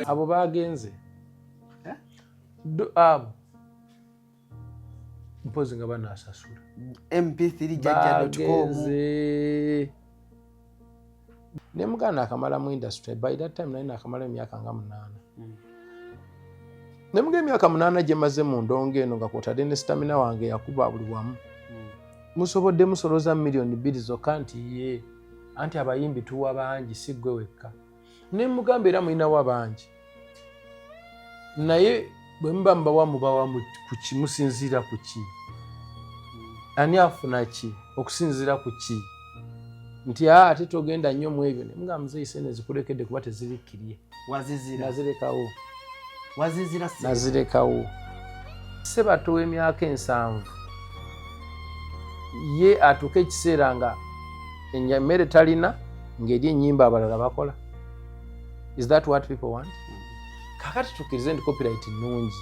abo bagenze abo mpozi nga banasasula mp3jajja.com ne muganda akamala mu industry by that time naye nakamala emyaka nga 8 ne muge emyaka 8 gye maze mu ndongo eno nga kwotadde ne stamina wange yakuba buli wamu musobodde musoloza milioni 2 zokka nti ye anti abayimbi tuwa bangi si gwe wekka ne mugamba era mulinawo abangi naye bwe muba mubawa ku kimusinziira ku ki ani afuna ki okusinziira ku ki nti ate togenda nnyo mu ebyo ne mugamba muzeeyi sente zikulekedde kuba tezirikkirye nazirekawo Ssebato w'emyaka 7 ye atuuka ekiseera nga emmere talina ng'eri ennyimba abalala bakola. Is that what people want? Kakati tukkirize nti copyright nnungi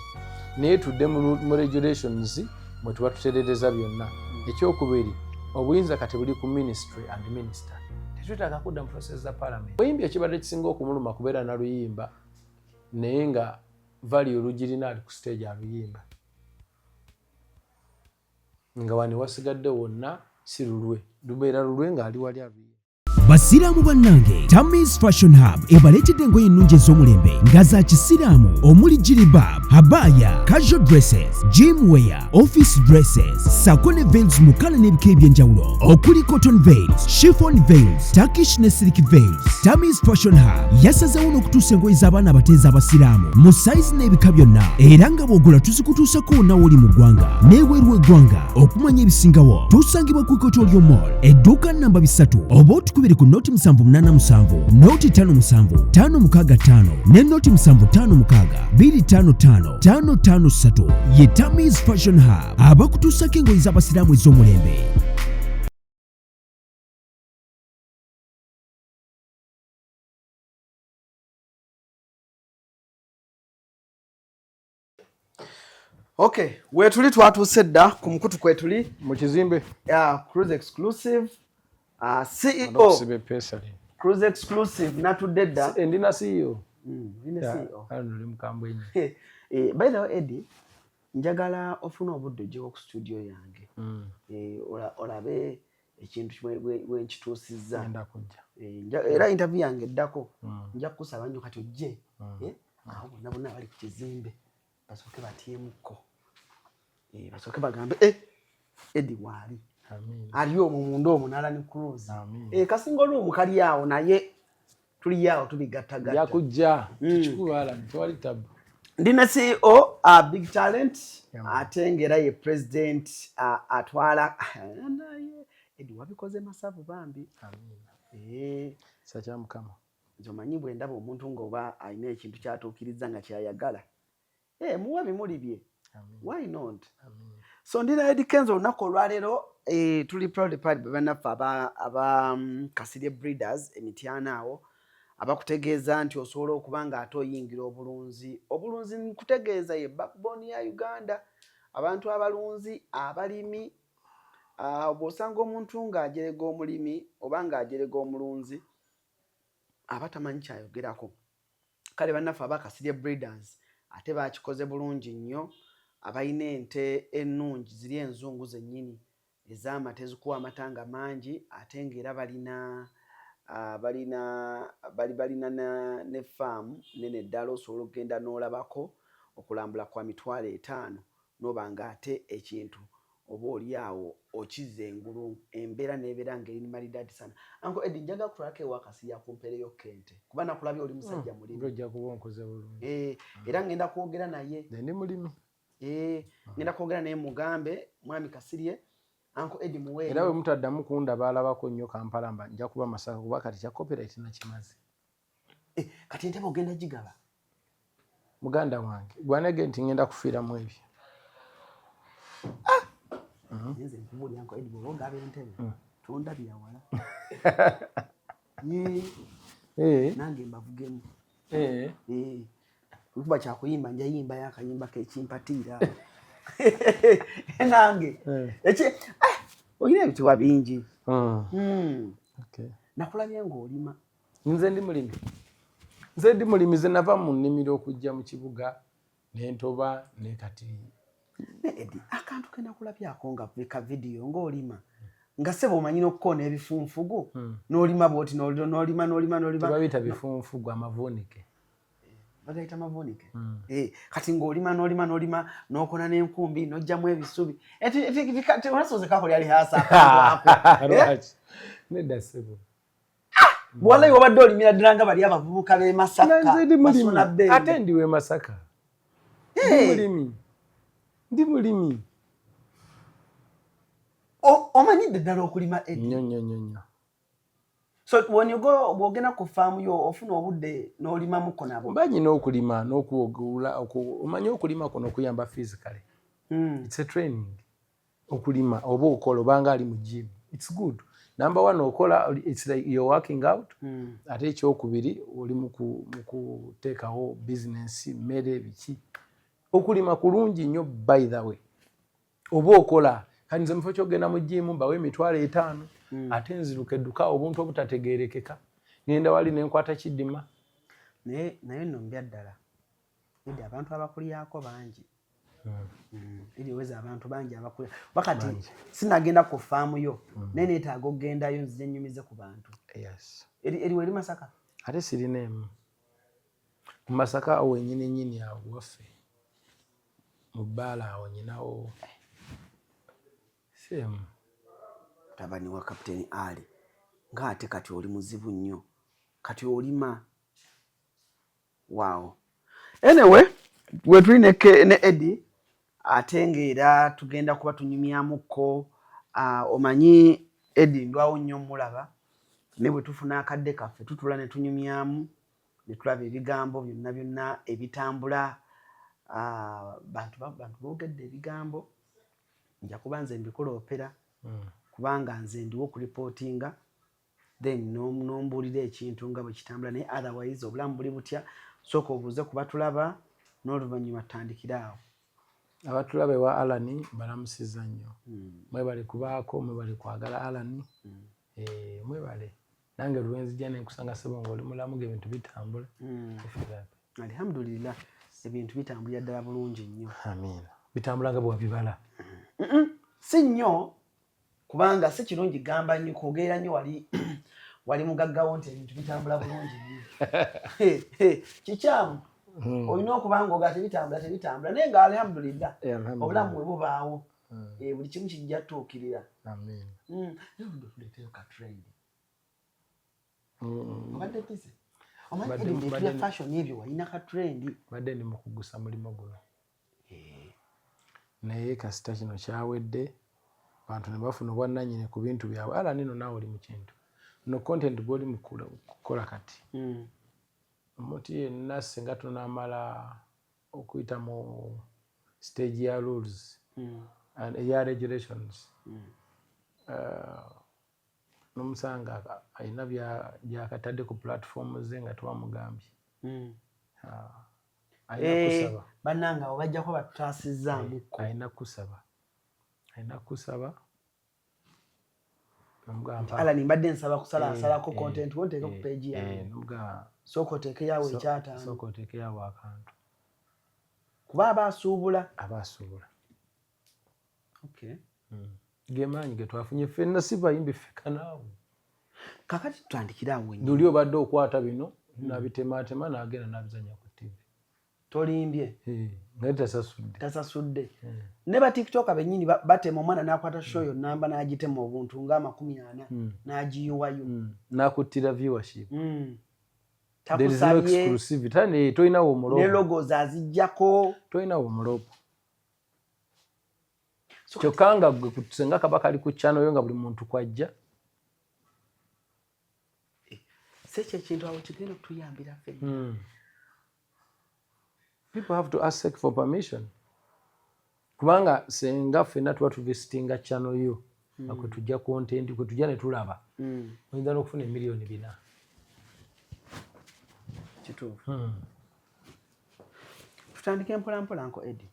naye tudde mu regulations mwe tuba tutereereza byonna. Ekyokubiri obuyinza kati buli ku ministry and minister. Tetwetaaga kudda mu process za parliament. Oyimbi ekibadde kisinga okumuluma kubeera na luyimba naye nga value olugirina ali ku stage aluyimba nga wani wasigadde wonna si lulwe lubeera lulwe ng'ali wali aluyimba. Basiraamu bannange, Tammy's Fashion Hub ebaleetedde engoye ennungi ez'omulembe nga za kisiraamu omuli jilibab, habaya, casual dresses, gym wear, office dresses, sako ne veils mu kkala n'ebika eby'enjawulo okuli cotton veils, chiffon veils, Turkish ne silk veils. Tammy's Fashion Hub yasazeewo n'okutuusa engoye z'abaana abateezi abasiraamu mu sayizi n'ebika byonna era nga bw'ogula tuzikutuusako wonna w'oli mu ggwanga n'ebweru w'eggwanga. Okumanya ebisingawo tusangibwa ku Equatorial Mall edduuka namba 3 oba otukubire ku noti 787 noti 57 565 ne noti 756 255 553 ye Tammy's Fashion Hub abakutuusako engoye z'abasiraamu ez'omulembe. Okay, wetuli twatuuse dda ku mukutu kwetuli mu kizimbe Cruise Exclusive CEO Cruise Exclusive natudde dda ndina CEO ndi mukambwe nnyo. By the way Eddie, njagala ofuna obudde ojjewo ku studio yange olabe ekintu bwe nkituusizza era interview yange eddako nja kukusaba nnyo kati ojje awo bonna bali ku kizimbe basooke batyemuko basooke bagambe Eddie waali aliyo omwo munda omwo n'Alani Cruise kasinga oluumu kali awo naye tuli awo tubigattagatta yakujja kikulu Alani tewali tabu. Ndina CEO Big Talent ate ng'era ye president atwala Eddie wabikoze masavu bambi sakya mukama nzomanyi bwe ndaba omuntu ng'oba alina ekintu kyatuukiriza nga kyayagala muwe bimuli bye. Why not? So ndina Eddie Kenzo olunaku olwaleero tuli proud party bannaffe aba Kasirye Breeders Emityana awo abakutegeeza nti osobola okuba ng'ate oyingira obulunzi nkutegeeza ye backbone ya Uganda. Abantu abalunzi abalimi bw'osanga omuntu ng'ajerega omulimi oba ng'ajerega omulunzi abatamanyi kyayogerako. Kale bannaffe aba Kasirye Breeders ate bakikoze bulungi nnyo. Abalina ente ennungi ziri enzungu zennyini ez'amata ezikuwa amatanga mangi ate ng'era balina ne faamu nene ddala osobola okugenda n'olabako okulambula kwa $5,000 n'oba ng'ate ekintu oba oli awo okize engulu embeera n'ebeera ng'eri malidaadi sana. Uncle Eddie njagala kutwalako ewa Kasirye akumpeereyo kente kuba nakulabye oli musajja mulimi ojja kuba onkoze bulungi era ngenda kwogera naye ndi mulimi ngenda kwogera naye mugambe mwami Kasirye Uncle Eddie muwe era bwe mutaddamu kunda baalabako nnyo Kampala mba nja kuba masaka kuba kati kya copyright nakimaze. Kati ente ogenda gigaba muganda wange gwanege nti ngenda kufiira mu ebyo nze nkubulya Uncle Eddie bw'oba ogaba entebe tondabira wala nange mbavugemu kuba kyakuyimba nja yimbayo akayimba kekimpatiira nange olina ebitiwa bingi. Okay. Nakulabye ng'olima. Nze ndi mulimi nze ndi mulimize nava mu nnimiro okujja mu kibuga nentoba ne kati Edi akantu kena kulabyako nga ka video ng'olima nga sebo omanyi n'okukona ebifunfugu n'olima bwoti n'olima tebabiyita bifunfugu amavunike bagayita amavunike kati ng'olima n'okona n'enkumbi n'ojjamu ebisubi olasoze kako lyali hasa nedda sebo bwalayi wabadde olimira ddala nga bali abavubuka b'e Masaka ate ndiwe Masaka ndi mulimi omanyidde ddala okulima nnyo. So when you go bwogenda ku faamu yo ofuna obudde n'olimamuko nabo banyina okulima n'okuwogula omanyi okulima kuno okuyamba physically it's a training okulima oba okola obanga ali mu gym it's good. Number one okola it's like you're working out ate ekyokubiri oli mu kuteekawo business mmere biki okulima kulungi nnyo by the way oba okola kati nze mufo kyogenda mu gym mbawe emitwalo 5 ate nziruka edduka obuntu obutategeerekeka ngenda wali nenkwata kiddima naye nno mbya ddala edi abantu abakulyako bangi edi weza abantu bangi abakulya wakati sinagenda ku faamu yo naye neetaaga okgendayo nzije nnyumize ku bantu eri weri Masaka ate sirina emu mu Masaka awo ennyini awo waffe mu bbaala awo nyinawo semu tabani wa Kapiteni Ali ng'ate kati oli muzibu nnyo kati olima wow. Anyway wetuli ne Eddie ate ng'era tugenda kuba tunyumyamuko omanyi Eddie ndwawo nnyo mulaba ne bwe tufuna akadde kaffe tutula ne tunyumyamu ne tulaba ebigambo byonna ebitambula bantu boogedde ebigambo nja kuba nze mbikoloopera kubanga nze ndiwo okuripootinga then nombuulira ekintu nga bwe kitambula naye otherwise obulamu buli butya sooka obuuze ku batulaba n'oluvannyuma tutandikira awo. Abatulaba ewa Alan balamusiza nnyo mwebale kubaako mwebale kwagala Alan mwebale nange lwenzija nenkusanga sebo ng'oli mulamu ng'ebintu bitambula alhamdulillah ebintu bitambulira ddala bulungi nnyo amiina bitambula nga bwabibala si nnyo kubanga si kirungi gamba nnyo kwogera nnyo wali mugaggawo nti ebintu bitambula bulungi nnyo kikyamu olina okubanga oga tebitambula naye nga alhamdulillah obulamu bwe bubaawo buli kimu kijja tuukirira tuleeteyo ka trend obadde pise omanyi ebintu bya fashion ebyo walina ka trend badde ndi mu kugusa mulimo guno naye kasita kino kyawedde abantu ne bafuna obwannannyini ku bintu byabwe ala nino naawe oli mu kintu no content gw'oli mu kukola kati omuntu yenna singa tunaamala okuyita mu stage ya rules and eya regulations n'omusanga alina byakatadde ku platform ze nga twamugambye ayina bannanga abo bajjako batutaasizzaamukko ayina kusaba Alan mbadde nsaba kusalasalako content wonteeke ku page yange sooka oteekeyawo ekyataano sooka oteekeyawo akantu kuba abaasuubula gemaanyi ge twafunye ffenna si bayimbi ffeka naawe kakati tutandikira awo nduli obadde okwata bino nabitemaatema n'agenda n'abizanya ku TV tolimbye naye tasasudde ne ba tiktoka bennyini batema omwana n'akwata show yo namba n'agitema obuntu nga 40 n'agiyiwayo n'akuttira viewership there is no exclusivity tolinawo omulobo ne logos azijjako tolinawo omulobo kyokka nga gwe senga kaba kali ku channel yo nga buli muntu kwajja sekyo ekintu awo kigenda okutuyambira ffe people have to ask for permission kubanga senga ffenna tuba tuvisitinga channel yo nga kwe tujja content kwe tujja ne tulaba oyinza n'okufuna emiliyoni 4 kituufu tutandike mpolampola nko Eddie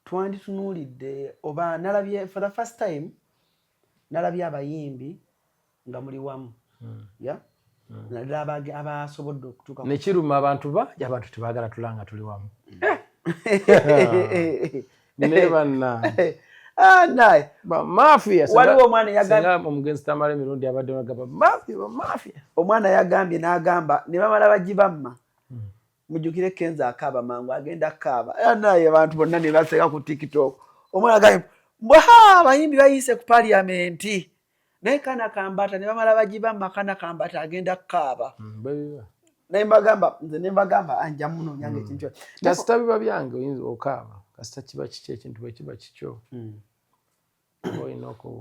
twanditunuulidde oba nalabye for the first time nalabye abayimbi nga muli wamu naddala abasobodde okutuuka ne kiruma abantu abantu tebaagala tulanga tuli wamu ne bannange bamafia waliwo omwana yagambye omugenzi tamala emirundi abadde bagamba bamafia omwana yagambye n'agamba ne bamala bagibamma mujjukire Kenzo akaaba mangu agenda kaaba naye abantu bonna ne baseka ku TikTok omwana agambye abayimbi bayise ku parliamenti naye kana kambata ne bamala bagibamma kana kambata agenda kaaba naye nze ne mbagamba anja muno nyange ekintu kasita biba byange oyinza okaaba kasita kiba kiki ekintu bwe kiba kikyo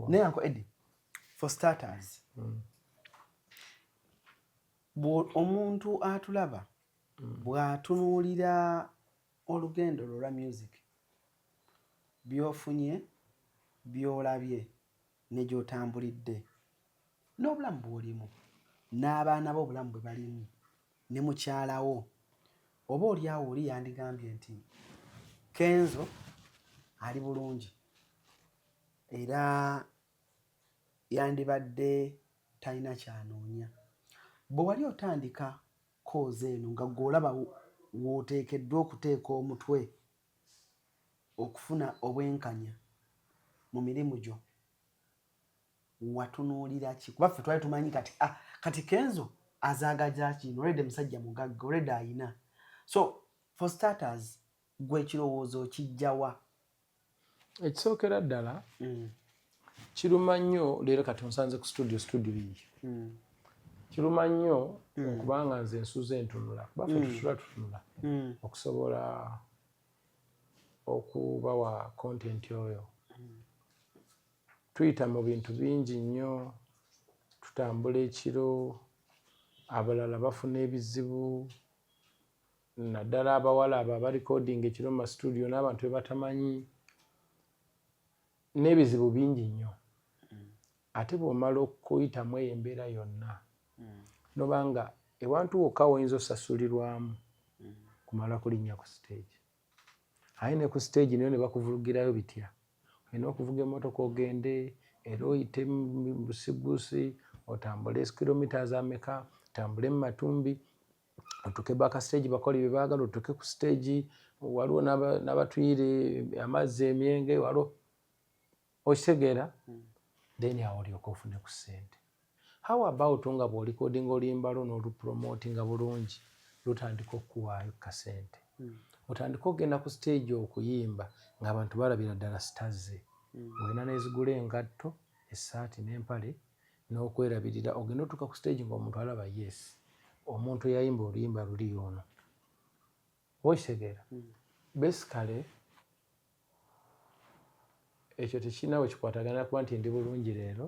naye Uncle Eddie, for starters omuntu atulaba bw'atunuulira olugendo lwa music by'ofunye by'olabye ne gy'otambulidde n'obulamu bw'olimu n'abaana b'obulamu bwe balimu ne mukyalawo oba oliawo oli yandigambye nti Kenzo ali bulungi era yandibadde talina kyanoonya bwe wali otandika kooza eno nga gw'olaba w'oteekeddwa okuteeka omutwe okufuna obwenkanya mu mirimu gyo watunuulira ki kuba ffe twali tumanyi kati Kenzo azaagaza kino olwedde musajja mugagga olwedde ayina so for starters gwe ekirowoozo kijjawa ekisookera ddala kiruma nnyo leero kati onsanze ku studio iyi kiruma nnyo okubanga nze nsuze ntunula kuba ffe tutunula okusobola okubawa content oyo tuyita mu bintu bingi nnyo tutambula ekiro abalala bafuna ebizibu naddala abawala abo abarecording ekiro mu studio n'abantu be batamanyi n'ebizibu bingi nnyo ate bw'omala okuyitamu eyo embeera yonna nobanga ewantu wokka woyinza osasulirwamu kumala kulinnya ku stage aye ne ku stage nayo ne bakuvulugirayo bitya olina okuvuga emmotoka ogende era oyite mu busigusi otambule kilometers ameka otambule mu matumbi otuuke baka stage bakole bye baagala otuuke ku stage waliwo n'abatuyire amazzi emyenge waliwo okitegeera then awo olyoka ofune ku ssente how about nga bw'olikodinga oluyimbalo n'olupromotinga bulungi lutandika okukuwaayo kasente otandika okugenda ku stage okuyimba ng'abantu balabira ddala sitazze olina n'ezigula engatto essaati n'empale n'okwerabirira ogenda otuuka ku stage ng'omuntu alaba yes omuntu eyayimba oluyimba luli ono okitegeera basically ekyo tekirina we kikwataganira kuba nti ndi bulungi leero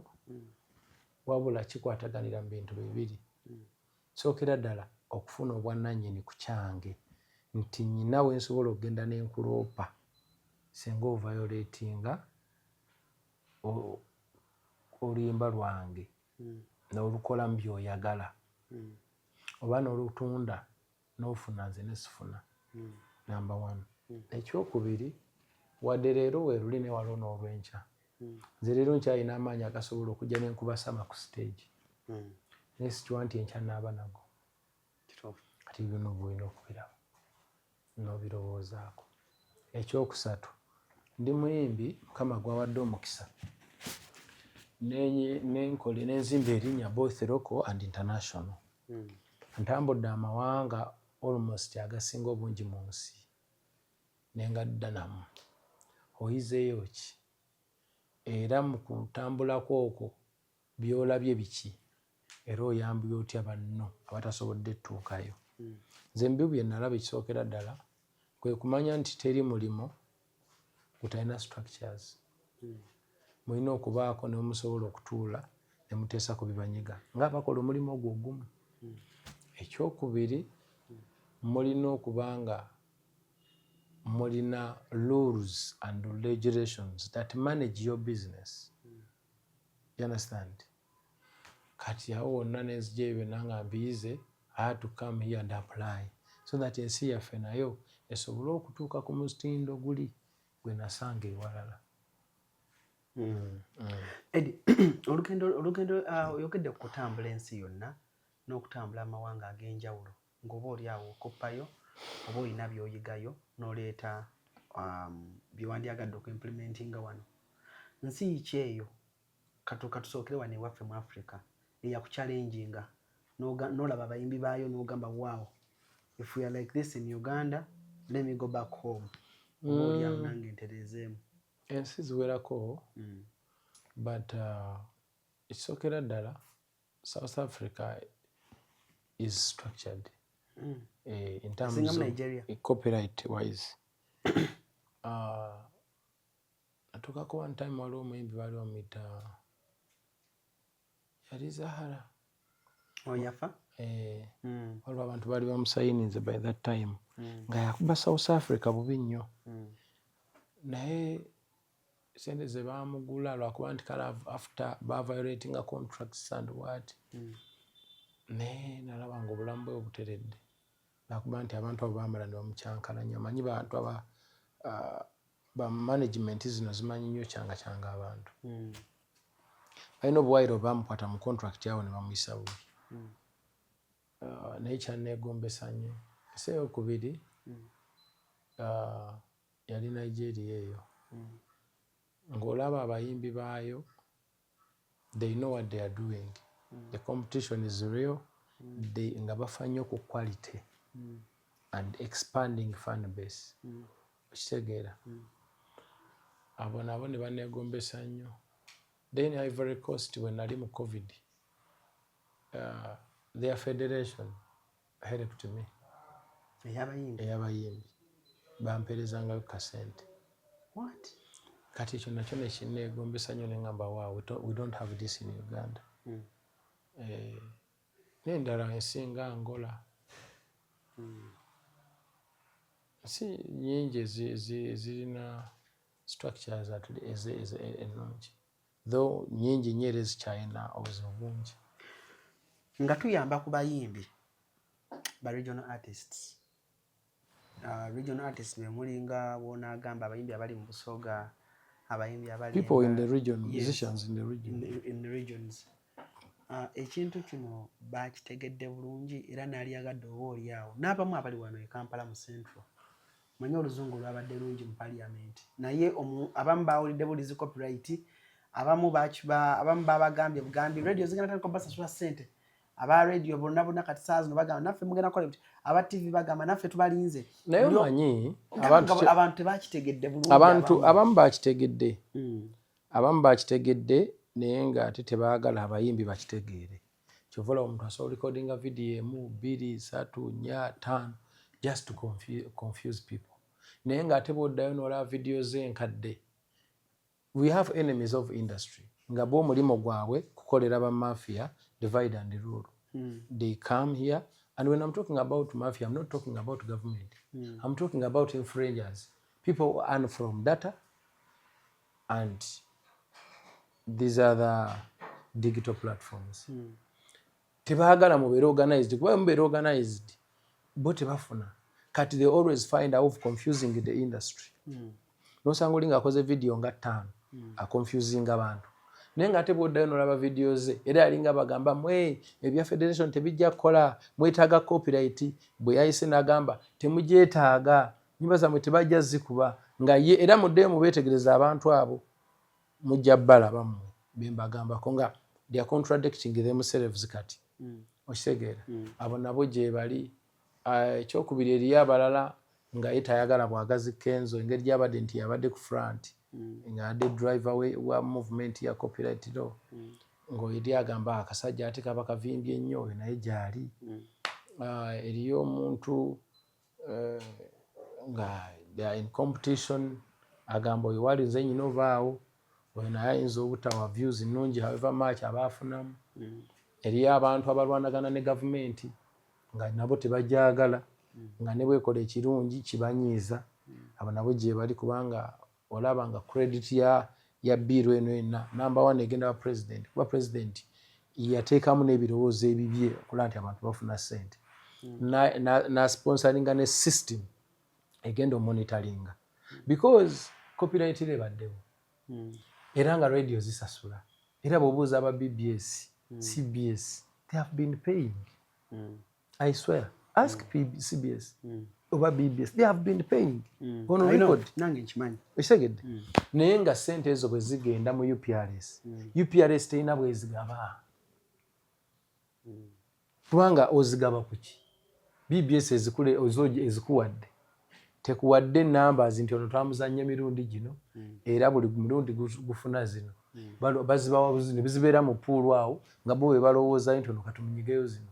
wabula kikwataganira mu bintu bibiri sookera ddala okufuna obwannannyini ku kyange nti nnyina we nsobola okugenda n'enkuloopa singa ovayolatinga oluyimba lwange n'olukolamu by'oyagala oba n'olutunda n'ofuna nze nesifuna number one ekyokubiri wadde leero weeruli ne waliwo n'olwenkya nze leero nkyalina amaanyi agasobola okujja n'enkubasama ku stage naye sikiwa nti enkya naaba nago kati bino bwolina okubiraba n'obirowoozaako ekyokusatu ndi muyimbi mukama gwawadde omukisa nenzimba erinnya both local and international ntambudde amawanga almost agasinga obungi mu nsi nengadda namu oyizeeyo ki era mu kutambulako okwo byolabye biki era oyambye otya banno abatasobodde ttuukayo nze mbi bye nalaba ekisookera ddala kwe kumanya nti teri mulimo gutalina structures mulina okubaako ne musobola okutuula ne muteesa ku bibanyiga ng'abakola omulimu ogwo ogumu ekyokubiri mulina okuba nga mulina rules and regulations that manage your business. You understand? Kati awo wonna nenzija ebyo nanga mbiyize I had to come here and apply so that ensi yaffe nayo esobole okutuuka ku mutindo guli gwe nasanga ewalala. Eddie, olugendo oyogedde ku kutambula ensi yonna n'okutambula amawanga ag'enjawulo ng'oba oli awo okoppayo oba olina by'oyigayo n'oleeta byewandyagadde okuimplementinga wano. Nsi ki eyo katusookere wano ewaffe mu Africa eyakuchallenginga n'olaba abayimbi baayo n'ogamba wow, if we are like this in Uganda, let me go back home. Oba oli awo nange ntereezeemu. Ensi ziwerako but ekisookera ddala South Africa is structured in terms of copyright wise. Natukako one time waliwo omuyimbi baali bamuyita yali Zahara. Yafa? Waliwo abantu baali bamusayininze by that time nga yakuba South Africa bubi nnyo, naye sente ze baamugula lwakuba nti kale after violating a contracts and what, naye nalaba nga obulamu bwe buteredde lwakuba nti abantu abo baamala ne bamukyankalanya. Amanyi bantu aba ba management zino zimanyi nnyo kyanga abantu. Balina obuwaire baamukwata mu contract yawo ne bamuyisa bubi. Naye kyanneegombesa nnyo ese eyokubiri yali Nigeria eyo. Ng'olaba abayimbi baayo, they know what they are doing. The competition is real. Nga bafa nnyo ku quality and expanding fan base. Okitegeera? Abo nabo ne banneegombesa nnyo. Then Ivory Coast when nali mu COVID, their federation helped me. Eyabayimbi bamperezangayo kasente. What? Kati ekyo nakyo nekinneegombesa nnyo ne ngamba wow, we don't have this in Uganda. N'endala ensi nga Angola, ensi nnyingi zirina structures ennungi, though nnyingi nnyo era ezikyalina obuzibu bungi. Nga tuyamba ku bayimbi ba regional artists. Regional artists be muli nga bw'onaagamba abayimbi abali mu Busoga, abayimbi abali people in the region, musicians in the region. In the regions. Ekintu kino baakitegedde bulungi era naali yagadde oba oli awo. N'abamu abali wano e Kampala mu Central. Manyi oluzungu lwabadde lungi mu parliament. Naye abamu baawulidde bulizi copyright, abamu babagambye bugambi radio zigenda tandika basasula ssente. Aba radio bonna kati saa zino bagamba naffe mugenda kukola biti. Aba TV bagamba naffe tubalinze. Naye omanyi abantu tebakitegedde bulungi. Abamu bakitegedde. Abamu bakitegedde naye ng'ate tebaagala abayimbi bakitegeere. Kyova olaba omuntu asobola recordinga video emu, 2, 3, 4, 5 just to confuse people. Naye ng'ate bw'oddayo n'olaba video ze enkadde. We have enemies of industry. Nga bo omulimu gwabwe kukolera ba mafia, divide and rule. They come here, and when I'm talking about mafia, I'm not talking about government. I'm talking about infringers. People who earn from data and these other digital platforms. Tebaagala mubeere organized. Kuba mubeere organized, bo tebafuna. Kati they always find out confusing the industry. Nosanga olinga akoze video nga 5 confusing abantu. Naye ng'ate bw'oddayo n'olaba video ze era yalinga bagamba mwe ebya federation tebijja kukola, mwetaaga copyright. Bwe yayise n'agamba temugyetaaga, nnyimba zammwe tebajja zikuba, nga ye era muddeyo mubeetegereza abantu abo mujja bbala bammwe be mbagambako nga they are contradicting themselves kati. Okitegeera? Abo nabo gye bali. Ekyokubiri eriyo abalala nga ye tayagala bwagazi Kenzo, engeri gy'abadde nti yabadde ku front nga adde driver wa movement ya copyright law, ng'oyeri agamba akasajja ate kaba kavimbye nnyo, oyo naye gy'ali. Eriyo omuntu nga they are in competition, agamba oyo wali nze nyina ovaawo, oyo naye ayinza obutawa views nnungi however much aba afunamu. Eriyo abantu abalwanagana ne gavumenti nga nabo tebagyagala, nga ne bwekola ekirungi kibanyiiza. Abo nabo gye bali kubanga olaba nga credit ya biiro eno yenna number 1 egenda wa president. Kuba president yateekamu n'ebirowoozo ebibye okulaba nti abantu bafuna ssente. Na sponsoringa ne system egenda omonitoringa. Because copyright ebaddewo. Era nga radio zisasula. Era bw'obuuza aba BBS, CBS, they have been paying. I swear. Ask CBS oba BBS. They have been paying on record. Nange nkimanyi. Ekisegedde. Naye nga ssente ezo bwe zigenda mu UPRS. UPRS terina bwezigaba. Kubanga ozigaba kuki? BBS ezikuwadde. Tekuwadde numbers nti ono twamuzannya mirundi gino era buli mulundi gufuna zino. Bazibawa zino bizibeera mu pool awo nga bo bwe balowooza nti ono katumunyigeyo zino.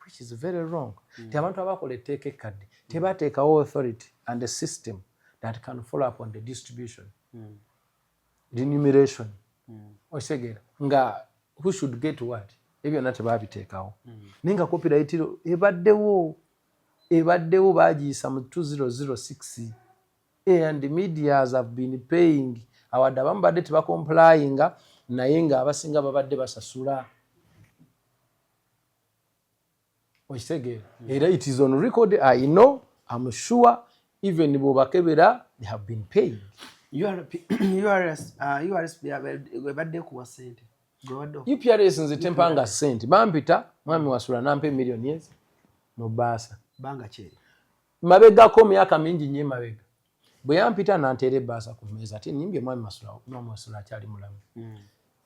Which is very wrong. Abantu abakola etteeka ekkadde tebateekawo authority and a system that can follow up on the distribution, remuneration. Osegeera nga who should get what? Ebyo byonna tebabiteekawo. Naye nga copyright ebaddewo baagiyisa mu 2006 and the medias have been paying. Awadde abamu badde tebacomplyinga naye nga abasinga babadde basasula. Okitegera era it is on record. I know, I'm sure, even bw'obakebera they have been paying. URS badde kuwa sente. UPRS nze tempanga sente bampita mwami Wasula nampe million yezi mu baasa banga kyeri mabegako myaka mingi nnyo mabega bwe yampita nanteera ebbaasa ku mmeeza ati nimbye mwami Wasula akyali mulamu.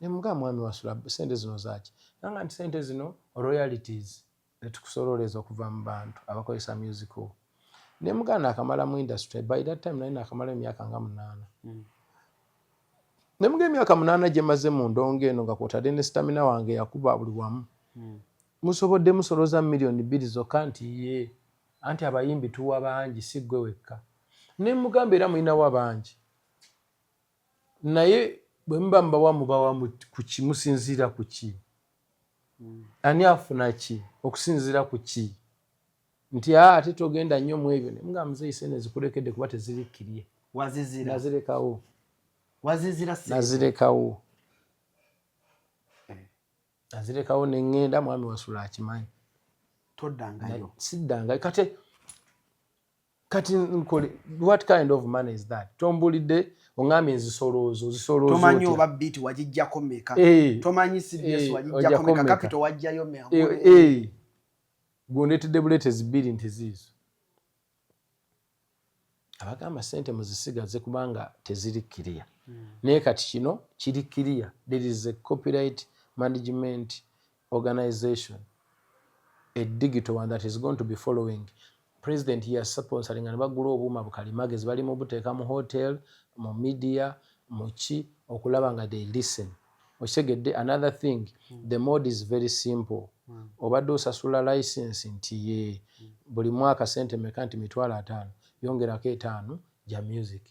Ne mugaa mwami Wasula sente zino zaaki? Nanga nti sente zino royalties netukusololeza okuva mu bantu abakozesa musical. Ne mugaa naakamala mu industry. By that time nali naakamala emyaka nga 8. Ne mugaa emyaka 8 gye maze mu ndongo eno nga kwotadde ne stamina wange yakuba buli wamu. Musobodde musoloza million 2 zokka nti ye anti abayimbi tuwa bangi si ggwe wekka. Ne mugamba era mulinawo abangi naye bwe muba mubawa ku ki musinziira ku ki? Ani afuna ki okusinziira ku ki? Nti ate togenda nnyo mu ebyo. Ne mugamba muzeeyi sente zikulekedde kuba tezirikkirye. Wazizira. Nazirekawo. Wazizira sente. Nazirekawo. Nazirekawo ne ŋŋenda mwami Wasula akimanyi. Toddangayo. Siddangayo. Kati nkole what kind of money is that? Tombulidde oŋŋambye nzisoloozo zisoloozo. Tomanyi oba beat wagijjako meka. Tomanyi CBS wagijjako meka. Capital wajjayo meka. Gondetedde buleetezi bbiri nti ziizo. Abagamba sente muzisigaze kubanga tezirikkiriya. Naye kati kino kirikkiriya. There is a copyright management organization, a digital one that is going to be following. President here sponsoring and bagula obuuma bukalimagezi bali mu buteeka mu hotel, mu media, mu ki okulaba nga they listen. Okitegedde. Another thing, the mode is very simple. Obadde osasula license nti ye buli mwaka sente meka nti $5,000 yongerako 5 gya music.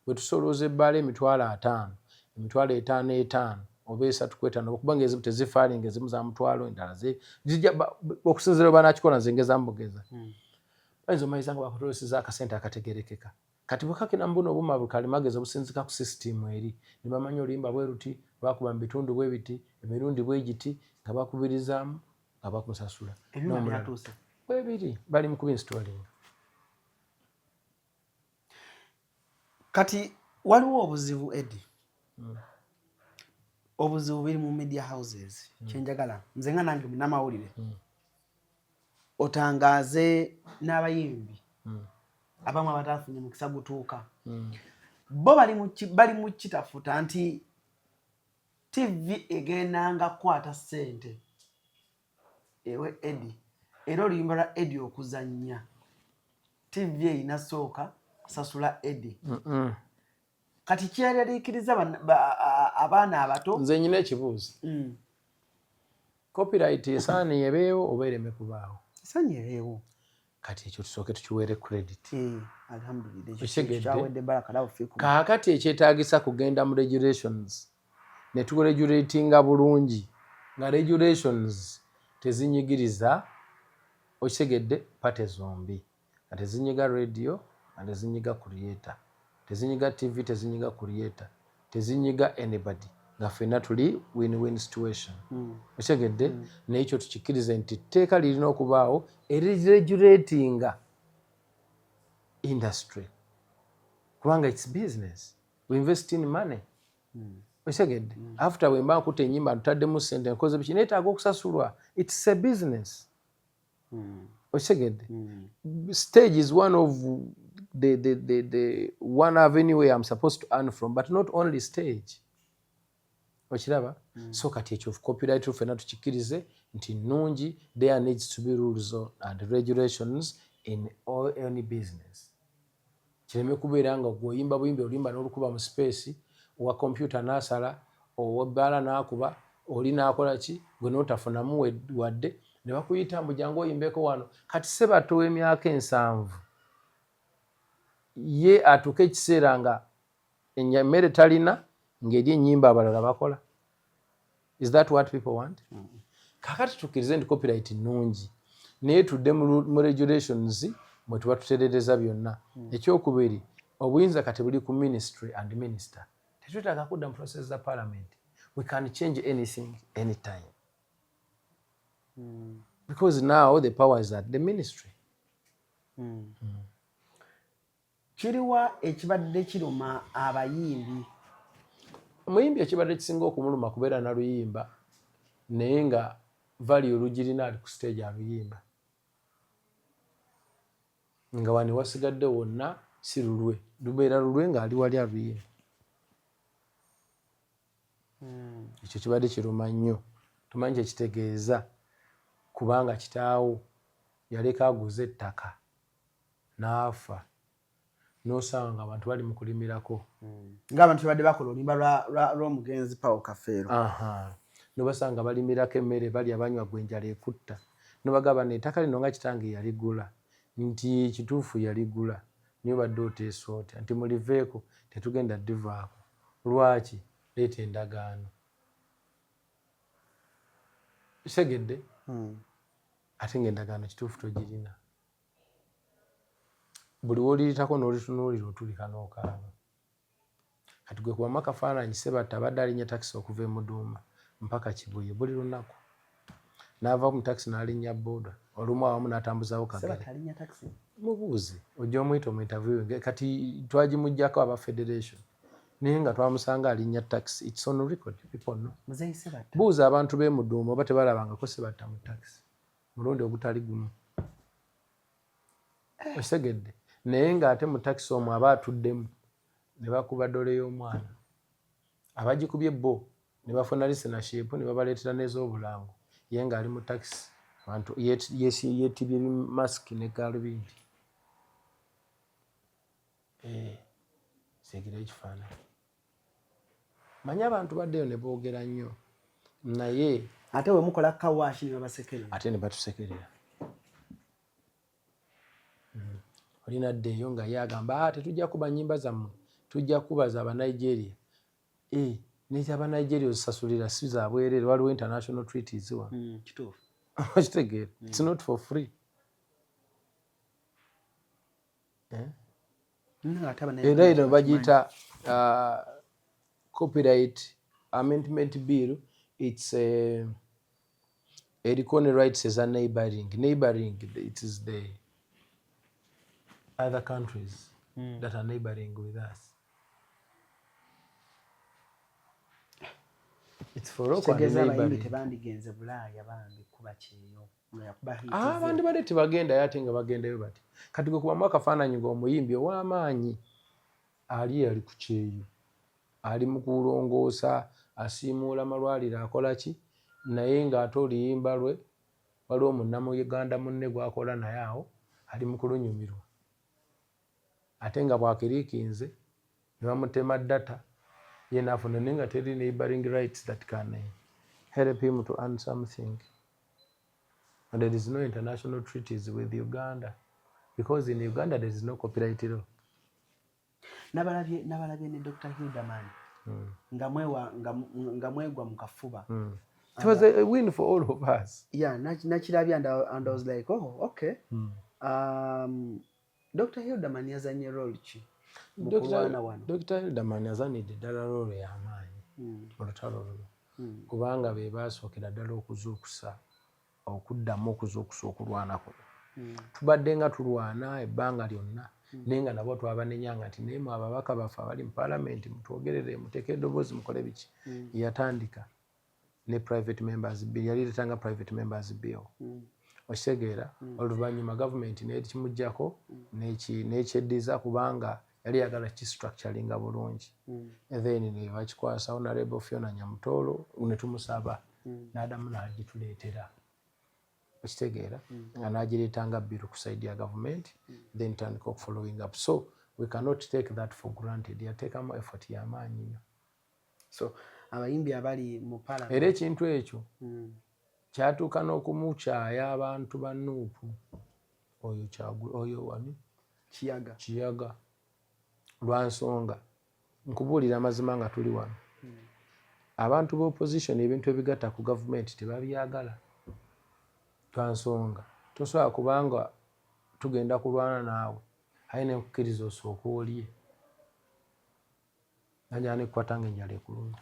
Bwe tusolooza ebbaala $5,000 5 oba 3 ku 5 okubanga ezimu tezifaalinga ezimu za $1,000 endala zijja okusinziira banakikola nze ngeza mbogeza. Bayinza omayiza nga bakutoleseza akasente akategerekeka. Kati bwekakina mbuno obuuma bukalimagezi obusinzika ku system eri ne bamanya oluyimba bwe ruti lwakuba mu bitundu bwe biti emirundi bwe giti nga bakubirizaamu nga bakusasula. Ebyuma byatuuse. Bwe biri bali mu kubinstalling. Kati waliwo obuzibu Eddie. Obuzibu biri mu media houses. Kyenjagala nze nga nange munnamawulire otangaaze n'abayimbi abamu abataafunye mukisa gutuuka. Bo bali mu kitafuta nti TV egendanga kukwata ssente ewe Eddie era oluyimba lwa Eddie okuzannya TV erina sooka kusasula Eddie. Kati kyeraliikiriza abaana abato. Nze nyina ekibuuzo. Copyright esaana yebeewo oba ereme kubaawo? Esaana yebeewo. Kati ekyo tusooke tukiweere credit. Alhamdulillah. Kaakati ekyetaagisa kugenda mu regulations ne turegulatinga bulungi nga regulations tezinyigiriza okitegedde pate zombi nga tezinyiga radio nga tezinyiga creator, tezinyiga TV, tezinyiga creator, tezinyiga anybody nga ffenna tuli win-win situation. Okitegedde n'ekyo tukikirize nti tteeka lirina okubaawo eriregulatinga industry kubanga it's business, we invest in money. Okitegedde after we mba nkutte ennyimba ntutaddemu ssente nkoze biki neetaaga okusasulwa. It's a business. Okitegedde? Stage is one of the one avenue where I'm supposed to earn from, but not only stage. Okiraba? So kati ekyo copyright ffenna tukikkirize nti nnungi. There needs to be rules and regulations in any business. Kireme kubeera nga gweoyimba buyimbi olimba n'olukuba mu space, owa computer n'asala, ow'ebbaala n'akuba, oli n'akola ki, gwe n'otafunamu wadde, ne bakuyita mbu jangu oyimbeko wano. Kati Ssebato w'emyaka 7 ye atuuka ekiseera nga emmere talina ng'eri ennyimba abalala bakola. Is that what people want? Kakati tukkirize nti copyright nnungi, naye tudde mu regulations mwe tuba tutereereza byonna. Ekyokubiri, obuyinza kati buli ku ministry and minister. Tetwetaaga kudda mu process za parliament. We can change anything anytime. Because now the power is at the ministry. Kiriwa ekibadde kiruma abayimbi? Omuyimbi ekibadde kisinga okumuluma kubeera na luyimba naye nga value olugirina ali ku stage aluyimba, nga wani wasigadde wonna si lulwe, lubeera lulwe ng'ali wali aluyimba. Ekyo kibadde kiruma nnyo. Tumanyi kyekitegeeza kubanga kitaawo yaleka aguze ettaka n'afa, n'osanga abantu bali mu kulimirako. Ng'abantu badde bakola oluyimba lw'omugenzi Paul Kafeero. N'obasanga balimirako emmere balya banywa gwenjala ekutta. N'obagamba n'ettaka lino nga kitange yaligula, nti kituufu yaligula, niyo badde oteesa otya nti muliveeko, tetugenda divaako. Lwaki? Leeta endagaano. Kisegedde? Ate ng'endagaano kituufu togirina. Buli woliyitako n'olitunuulira otulika n'okaaba. Kati gwe kubamu akafaananyi Ssebatta abadde alinnya takisi okuva e Muduuma mpaka Kibuye buli lunaku. N'ava mu takisi n'alinnya booda. Olumu awamu n'atambuzaawo Kagere. Ssebatta alinnya takisi? Mubuuze. Ojja omuyita mu interview. Kati twagimuggyako aba federation. Naye nga twamusanga alinnya takisi. It's on record. People know. Muzeeyi Ssebatta. Buuza abantu b'e Muduuma oba tebalabangako Ssebatta mu takisi. Mulundi ogutali gumu. Osegedde. Naye ng'ate mu takisi omwo aba atuddemu ne bakuba ddole y'omwana. Abagikubye bo ne bafuna listenership ne babaleetera n'ez'obulango. Ye ng'ali mu takisi. Abantu yeetibye masiki ne gaalubindi. Seegerayo ekifaananyi. Manyi abantu baddeyo ne boogera nnyo. Naye ate we mukola kawaashi ne babasekerera. Ate ne batusekerera. Olina addeeyo nga ye agamba tetujja kuba nnyimba zammwe, tujja kubaza Abanigeria. N'eky'Abanigeria ozisasulira si za bwereere, waliwo international treaties wa. Kituufu. Okitegeera. It's not for free. Era eno bagiyita copyright amendment bill. It's eriko ne rights as a neighboring. It is the other countries that are neighboring with us. It's for local and neighboring. Tebandigenze Bulaaya bambi kuba kyeyo. Abandi badde tebagenda ate nga bagendayo bati. Kati gwe kubamu akafaananyi ng'omuyimbi ow'amaanyi ali ku kyeyo. Ali mu kulongoosa, asiimuula malwaliro akola ki? Naye ng'ate oluyimba lwe waliwo munnamuganda munne gw'akola naye awo ali mu kulunyumirwa. Ate nga bw'akiriikinze ne bamutema data ye n'afuna naye nga teri neighboring rights that can help him to earn something. And there is no international treaties with Uganda because in Uganda there is no copyright law. Nabalabye ne Dr. Hilderman nga mwegwa mu kafuba. It was a win for all of us. Yeah, nakirabye and I was like, oh, okay. Dr. Hilderman yazanye role ki? Dr. Hilderman yazanidde ddala role y'amaanyi mu lutalo luno kubanga be baasookera ddala okuzuukusa okuddamu okuzuukusa okulwana kuno. Tubadde nga tulwana ebbanga lyonna naye nga nabo twabanenyanga nti naye mwe ababaka baffe abali mu paalamenti mutwogerere muteeke eddoboozi mukole biki. Yatandika ne private members bill, yaliretanga private members bill. okitegeera oluvannyuma gavumenti nekimuggyako nekyeddiza kubanga yali yagala kistructuringa bulungi then ne bakikwasa Honorable Fiona Nyamutoolo ne tumusaba n'adamu n'agituleetera okitegeera nga n'agireetanga bill ku side ya gavumenti then tandika following up so we cannot take that for granted yateekamu effort y'amaanyi nnyo so abayimbi abali mu parliament era ekintu ekyo kyatuuka n'okumukyaya abantu ba Nuupu oyo wani Kiyaga lwa nsonga nkubuulira amazima nga tuli wano abantu b'opposition ebintu ebigatta ku gavumenti tebabyagala lwa nsonga tosobola kubanga tugenda kulwana naawe ayina enkukkiriza osooka olye najja nekukwata ng'enjala ekuluma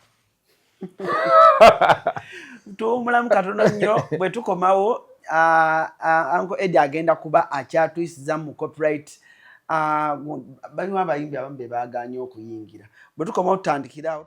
tuwumulamu katono nnyo bwe tukomawo Uncle Eddie agenda kuba akyatuyisiza mu copyright balimu abayimbi abamu be baaganye okuyingira bwe tukomawo tutandikirawo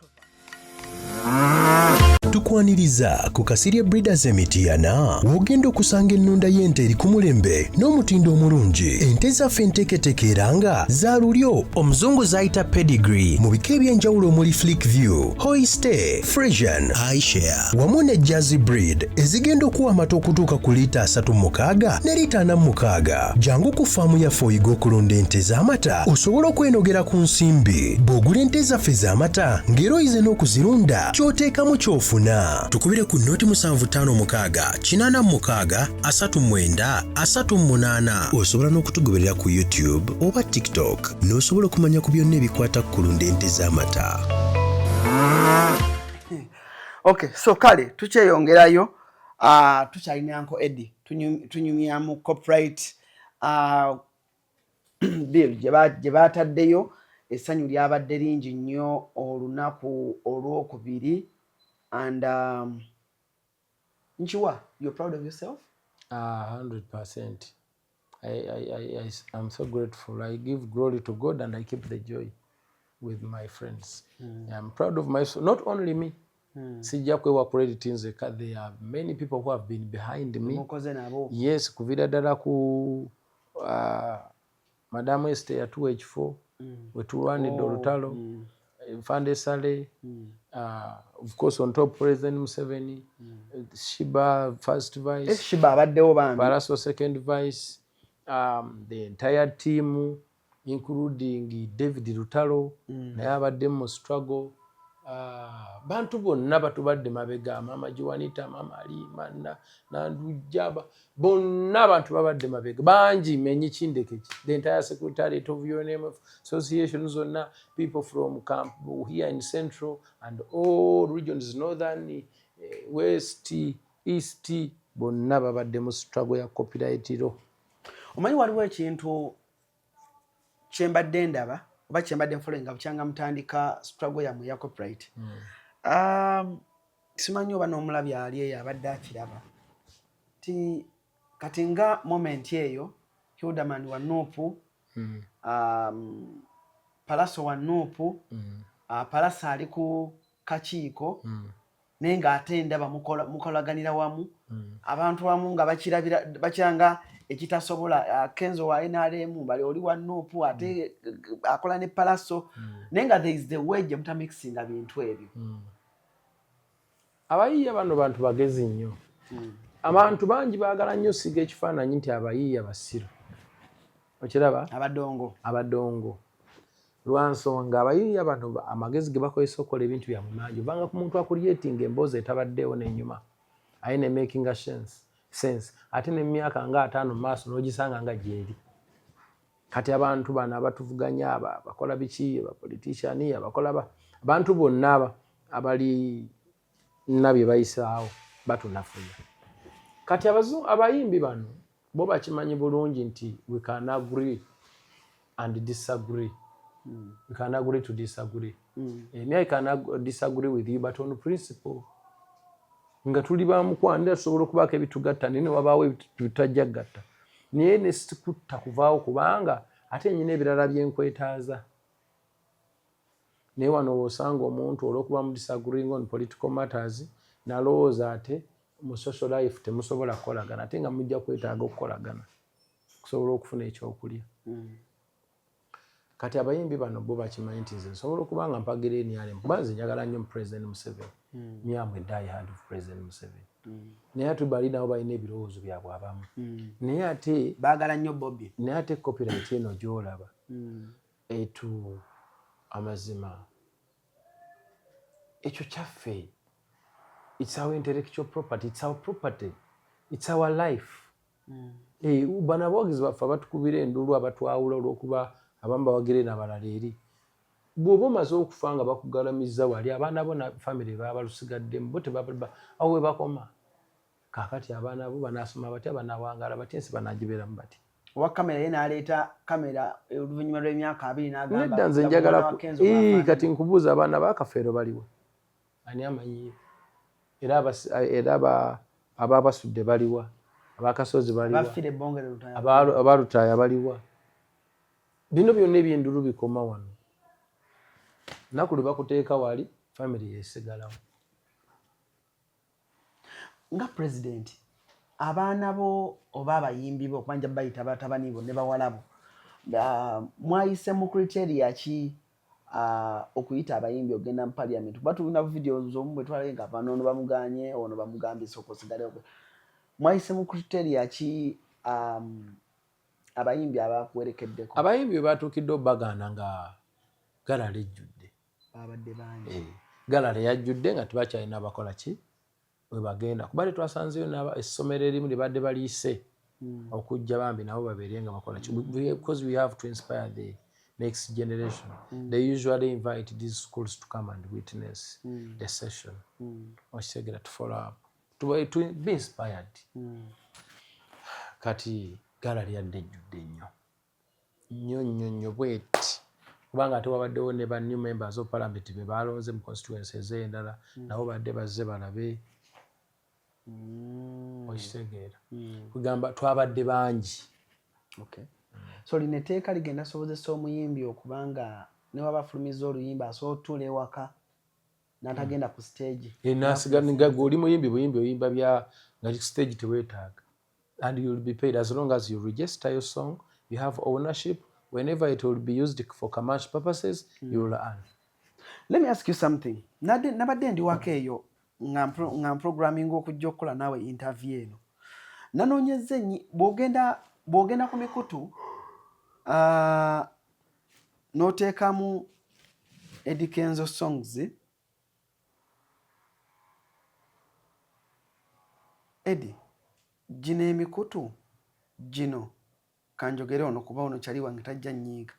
tukwaniriza ku Kasirye Breeders Emityana wogenda okusanga ennunda y'ente eri ku mulembe n'omutindo omulungi ente zaffe enteeketeeke era nga za lulyo omuzungu zayita pedigree mu bika ebyenjawulo omuli Flick View, Hoiste, Frisian, iShare wamu ne Jersey breed ezigenda okuwa amata okutuuka ku liita 36 ne liita 46 jangu ku faamu yaffe oyiga okulunda ente z'amata osobola okwenogera ku nsimbi bw'ogula ente zaffe z'amata ng'era oyize n'okuzirunda ky'oteekamu ky'ofuna tukubire ku noti 7556 osobola n'okutugoberera ku YouTube oba TikTok n'osobola okumanya ku byonna ebikwata ku kulunda ente z'amata. Okay, so kale tukyeyongerayo tukyalina Uncle Eddie tunyumyamu copyright bill gye baataddeyo essanyu lyabadde lingi nnyo olunaku olwokubiri and Nchiwa, you're proud of yourself? 100%. I'm so grateful. I give glory to God and I keep the joy with my friends. I'm proud of myself, not only me. Sijja kwewa credit nzeka. There are many people who have been behind me. Yes, kuvira ddala ku Madam Esther ya 2H4 wetulwanidde olutalo Fande Sale, of course on top President Museveni, Shiba first vice, Shiba abaddewo bambi, Baraso second vice, the entire team including David Lutalo naye abadde mu struggle, bantu bonna batubadde mabega, Mama Juanita, Mama Alima, Nandujaba, bonna bantu babadde mabega bangi menyi kindekeki, the entire secretariat of UNMF association zonna, people from camp here in Central and all regions, northern, west, east, bonna babadde mu struggle ya copyright ro. Omanyi waliwo ekintu kyembadde ndaba oba kyembadde nfolenga bukyanga mutandika struggle yammwe ya copyright. Simanyi oba n'omulabi ali eyo abadde akiraba kati nga moment eyo Hildaman wa Nuupu, Palaso wa Nuupu, Palasa ali ku kakiiko naye ng'ate ndaba mukolaganira wamu abantu wamu nga bakiranga ekitasobola Kenzo wa NRM bali oli wa Nuupu ate akola ne Palaso naye nga there is the way gye mutamixinga bintu ebyo. Abayiiya bano bantu bagezi nnyo. Abantu bangi baagala nnyo siga ekifaananyi nti abayiiya basiru. Okiraba? Abadongo. Lwa nsonga abayiiya bano amagezi ge bakozesa okukola ebintu byammwe mangi. Obanga ku muntu akulyetinga emboozi etabaddeewo n'ennyuma. Ayina making a sense. Ate n'emyaka nga 5 mu maaso n'ogisanga nga gyeri. Kati abantu bano abatuvuganya bakola biki, abapolitician, abakola abantu bonna abali nabye bayisaawo batunafuya. Kati abayimbi bano bo bakimanyi bulungi nti we can agree and disagree. We can agree to disagree. I can disagree with you, but on principle. Nga tuli bamukwanda tusobola okubaako ebitugatta nene wabaawo ebitajja gatta. Naye ne situkutta kuvaawo kubanga ate nnyina ebirala byenkwetaaza. Naye wano osanga omuntu olw'okuba mu disagreeing on political matters nalowooza ate mu social life temusobola kukolagana ate nga mujja kwetaaga okukolagana kusobola okufuna ekyokulya. Kati abayimbi bano bo bakimanyi nti nze nsobola okuba nga mpagira NRM kuba nze njagala nnyo President Museveni. Me am a die-hard of President Museveni. Naye ate bali nabo balina ebirowoozo byabwe abamu. Naye ate baagala nnyo Bobby. Naye ate copyright eno gy'olaba etu amazima ekyo kyaffe. It's our intellectual property, it's our property, it's our life. Bano abawagizi baffe abatukubira enduulu abatwawula olw'okuba abamu bawagire n'abalala eri. Bw'oba omaze okufa nga bakugalamizza wali abaana bo na famire baba balusigaddemu bo awo we bakoma. Kaakati abaana bo banaasoma batya banaawangaala batya ensi banaagiberamu batya. Owa kamera ye n'aleeta kamera oluvannyuma lw'emyaka 2 n'agamba nedda nze njagala kati nkubuuza abaana ba Kafeero baliwo ani amanyiyo era abaabasudde baliwa abakasozi baliwa abalutaaya baliwa. Bino byonna ebyendulu bikoma wano. Naku lwe bakuteeka wali famire yesigalawo. Nga president abaana bo oba abayimbi bo okubanja bayita batabani bo ne bawala bo mwayise mu criteria ki okuyita abayimbi ogenda mu parliament kuba tulina video z'omu bwe twalaga abantu ono bamuganye ono bamugambisa okusigalawo. Mwayise mu criteria ki abayimbi abakuwerekeddeko? Abayimbi bwe batuukidde obagaana nga galala ejjudde. Babadde bangi. Galala yajjudde nga tebakyalina abakola ki we bagenda kuba tetwasanzeyo essomero erimu libadde baliise okujja bambi nabo babeere nga bakola ki because we have to inspire the next generation. They usually invite these schools to come and witness the session. Okitegeera to follow up to be inspired. Kati galala yadde ejjudde nnyo bweti kubanga ate wabaddewo ne ba new members of parliament be balonze mu constituencies endala nabo badde bazze balabe. Okitegeera kugamba twabadde bangi. So lineteeka ligenda sobozesa omuyimbi okubanga ne wabafulumiza oluyimba asobola otuula ewaka n'atagenda ku stage. Naasiga oli muyimbi buyimbi oyimba bya nga stage teweetaaga. And you will be paid as long as you register your song, you have ownership. Whenever it will be used for commercial purposes, you will earn. Let me ask you something. Nabadde ndi waka eyo nga programming okujja okukola naawe interview eno. Nanoonyezze bw'ogenda ku mikutu n'oteekamu Eddie Kenzo songs. Eddie, gino emikutu gino kanjogere ono kuba ono kyali wange tajja nnyiiga.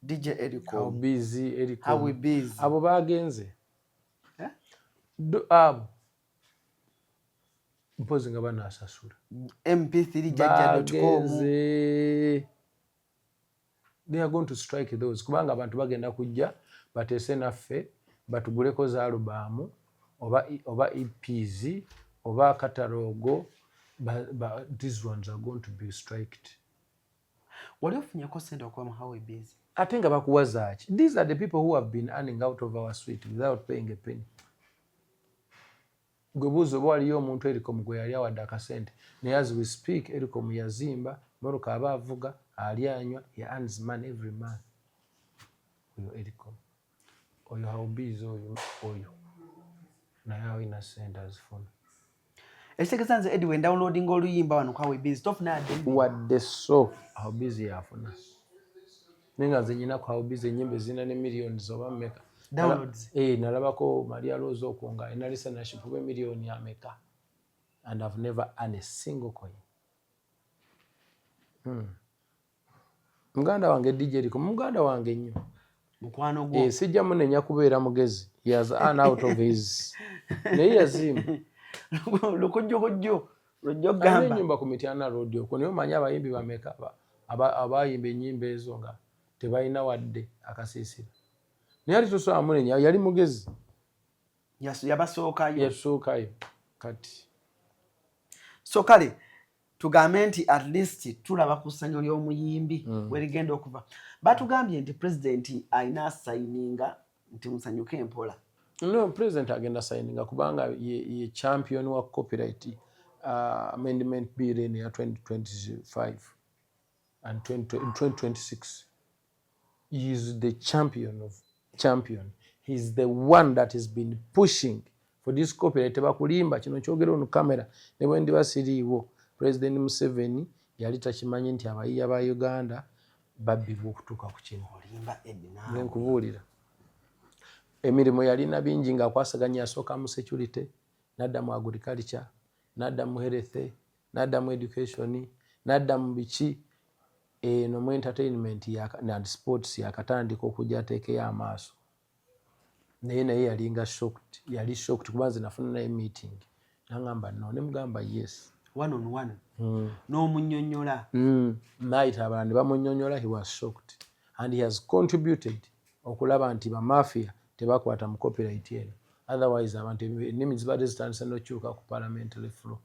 DJ Eriko. How busy Eriko. How we busy. Abo bagenze. Abo. Mpozi nga banaasasula. MP3 jajja.com. They are going to strike those. Kubanga abantu bagenda kujja bateese naffe batuguleko za alubamu oba EPs oba katalogo. These ones are going to be striked. Wali ofunyeko sente okuba mu How We Busy? Ate nga bakuwaza ki? These are the people who have been earning out of our suite without paying a penny. Gwe buuza oba waliyo omuntu Ericom gwe yali awadde akasente naye as we speak Ericom yazimba mmotoka aba avuga ali anywa he earns money every month. Oyo Ericom oyo How Busy oyo naye alina sente azifuna. Ekitegeeza nze Eddie we downloading oluyimba wano ku How We Busy tofuna adde wadde so How Busy yafuna. Nenga nze nyina ku How Busy ennyimba zina ne millions oba mmeka downloads. Nalabako Maria Rose Okonga alina listenership of million ameka and I've never earned a single coin. Muganda wange DJ Eriko muganda wange nnyo mukwano gwo. Sijja munenya kubeera mugezi. He has earned out of his naye yazimba lukujjukujju lujjo gamba ennyumba ku Mityana Road okwo naye omanyi abayimbi bameka abayimba ennyimba ezo nga tebalina wadde akasiisira. Naye ali tosobola munenya yali mugezi. Yasookayo kati. So kale tugambe nti at least tulaba ku ssanyu ly'omuyimbi werigenda okuva. Batugambye nti president alina asayininga nti musanyuke empola. No, president agenda signing kubanga ye champion wa copyright amendment bill in year 2025 and 2026. He is the champion. He's the one that has been pushing for this copyright. Bakulimba kino kyogera on camera ne bwe ndiba siriiwo. President Museveni yali takimanyi nti abayiiya ba Uganda babbibwa okutuuka ku kino. Olimba ebina. Nkubuulira. Emirimu yalina bingi ng'akwasaganya asooka mu security, n'adda mu agriculture, n'adda mu health, n'adda mu education, n'adda mu biki no mu entertainment and sports yakatandika okujja ateekeyo amaaso. Naye yalinga shocked. Yali shocked kuba nze nafuna naye meeting. Nangamba no, ne mugamba yes. One on one. N'omunnyonnyola. Night abandi bamunnyonnyola, he was shocked. And he has contributed okulaba nti ba mafia tebakwata mu copyright eno. Otherwise abantu ennimi zibadde zitandise n'okyuka ku parliamentary floor.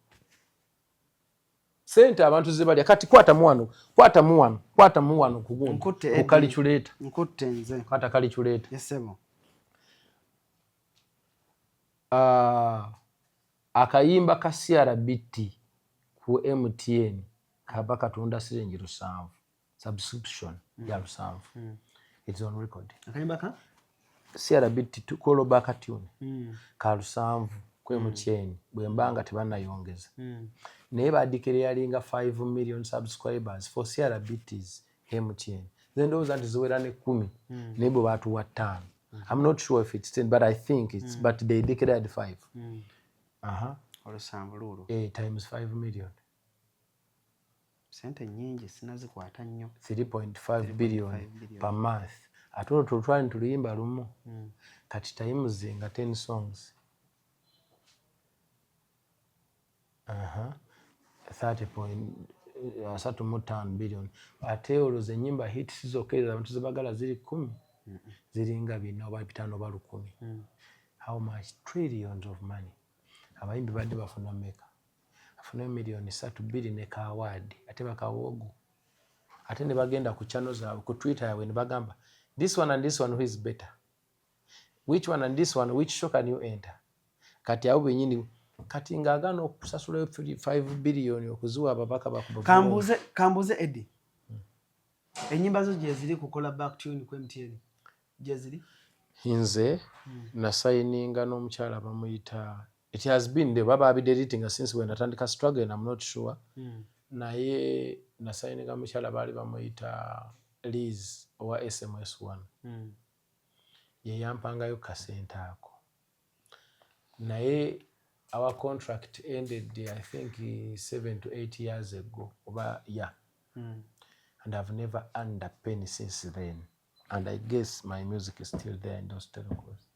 Sente abantu zibalya kati kwata mu wano ku gundi okaliculate. Nkutte nze. Kwata kaliculate. Yesebo. Akayimba ka CRBT ku MTN kaba katunda siringi 7 subscription ya 7. It's on record. Akayimba ka CRBT to call back tune ka 7 ku MTN bwembanga tebanayongeza. Naye badikiriyalinga 5 million subscribers for CRBT's MTN. Then those that ziwera ne 10 nebo batu wa 5. I'm not sure if it's 10, but I think it's but they declared 5. Olusambu times 5 million. Sente nyingi sinazikwata nnyo. 3.5 billion per month. Atono tulutwani tuluyimba lumu. Kati times nga 10 songs. 30.5 billion. Ate oloze nyimba hits zokeza abantu zibagala ziri 10. Ziringa bina oba bitano ba 10. How much? Trillions of money. Abayimbi badde bafuna meka. Afuna million 3 billion ka award. Ate bakawogo. Ate ne bagenda ku channels zaabwe ku Twitter yawe ne bagamba this one and this one who is better. Which one and this one which show can you enter? Kati abo benyini kati ngagano okusasula 5 billion okuzuwa ababaka bakubavu. Kambuze Eddie. Enyimba zo je ziri kukola back tune ku MTN. Je ziri? Nze na signinga n'omukyala bamuyita. It has been the baba deleting since when atandika struggle and I'm not sure. Naye na signinga mukyala bali bamuyita Liz owa SMS1. Ye yampangayo kasente ako. Naye our contract ended I think 7 to 8 years ago. And I've never earned a penny since then. And I guess my music is still there in those telecoms.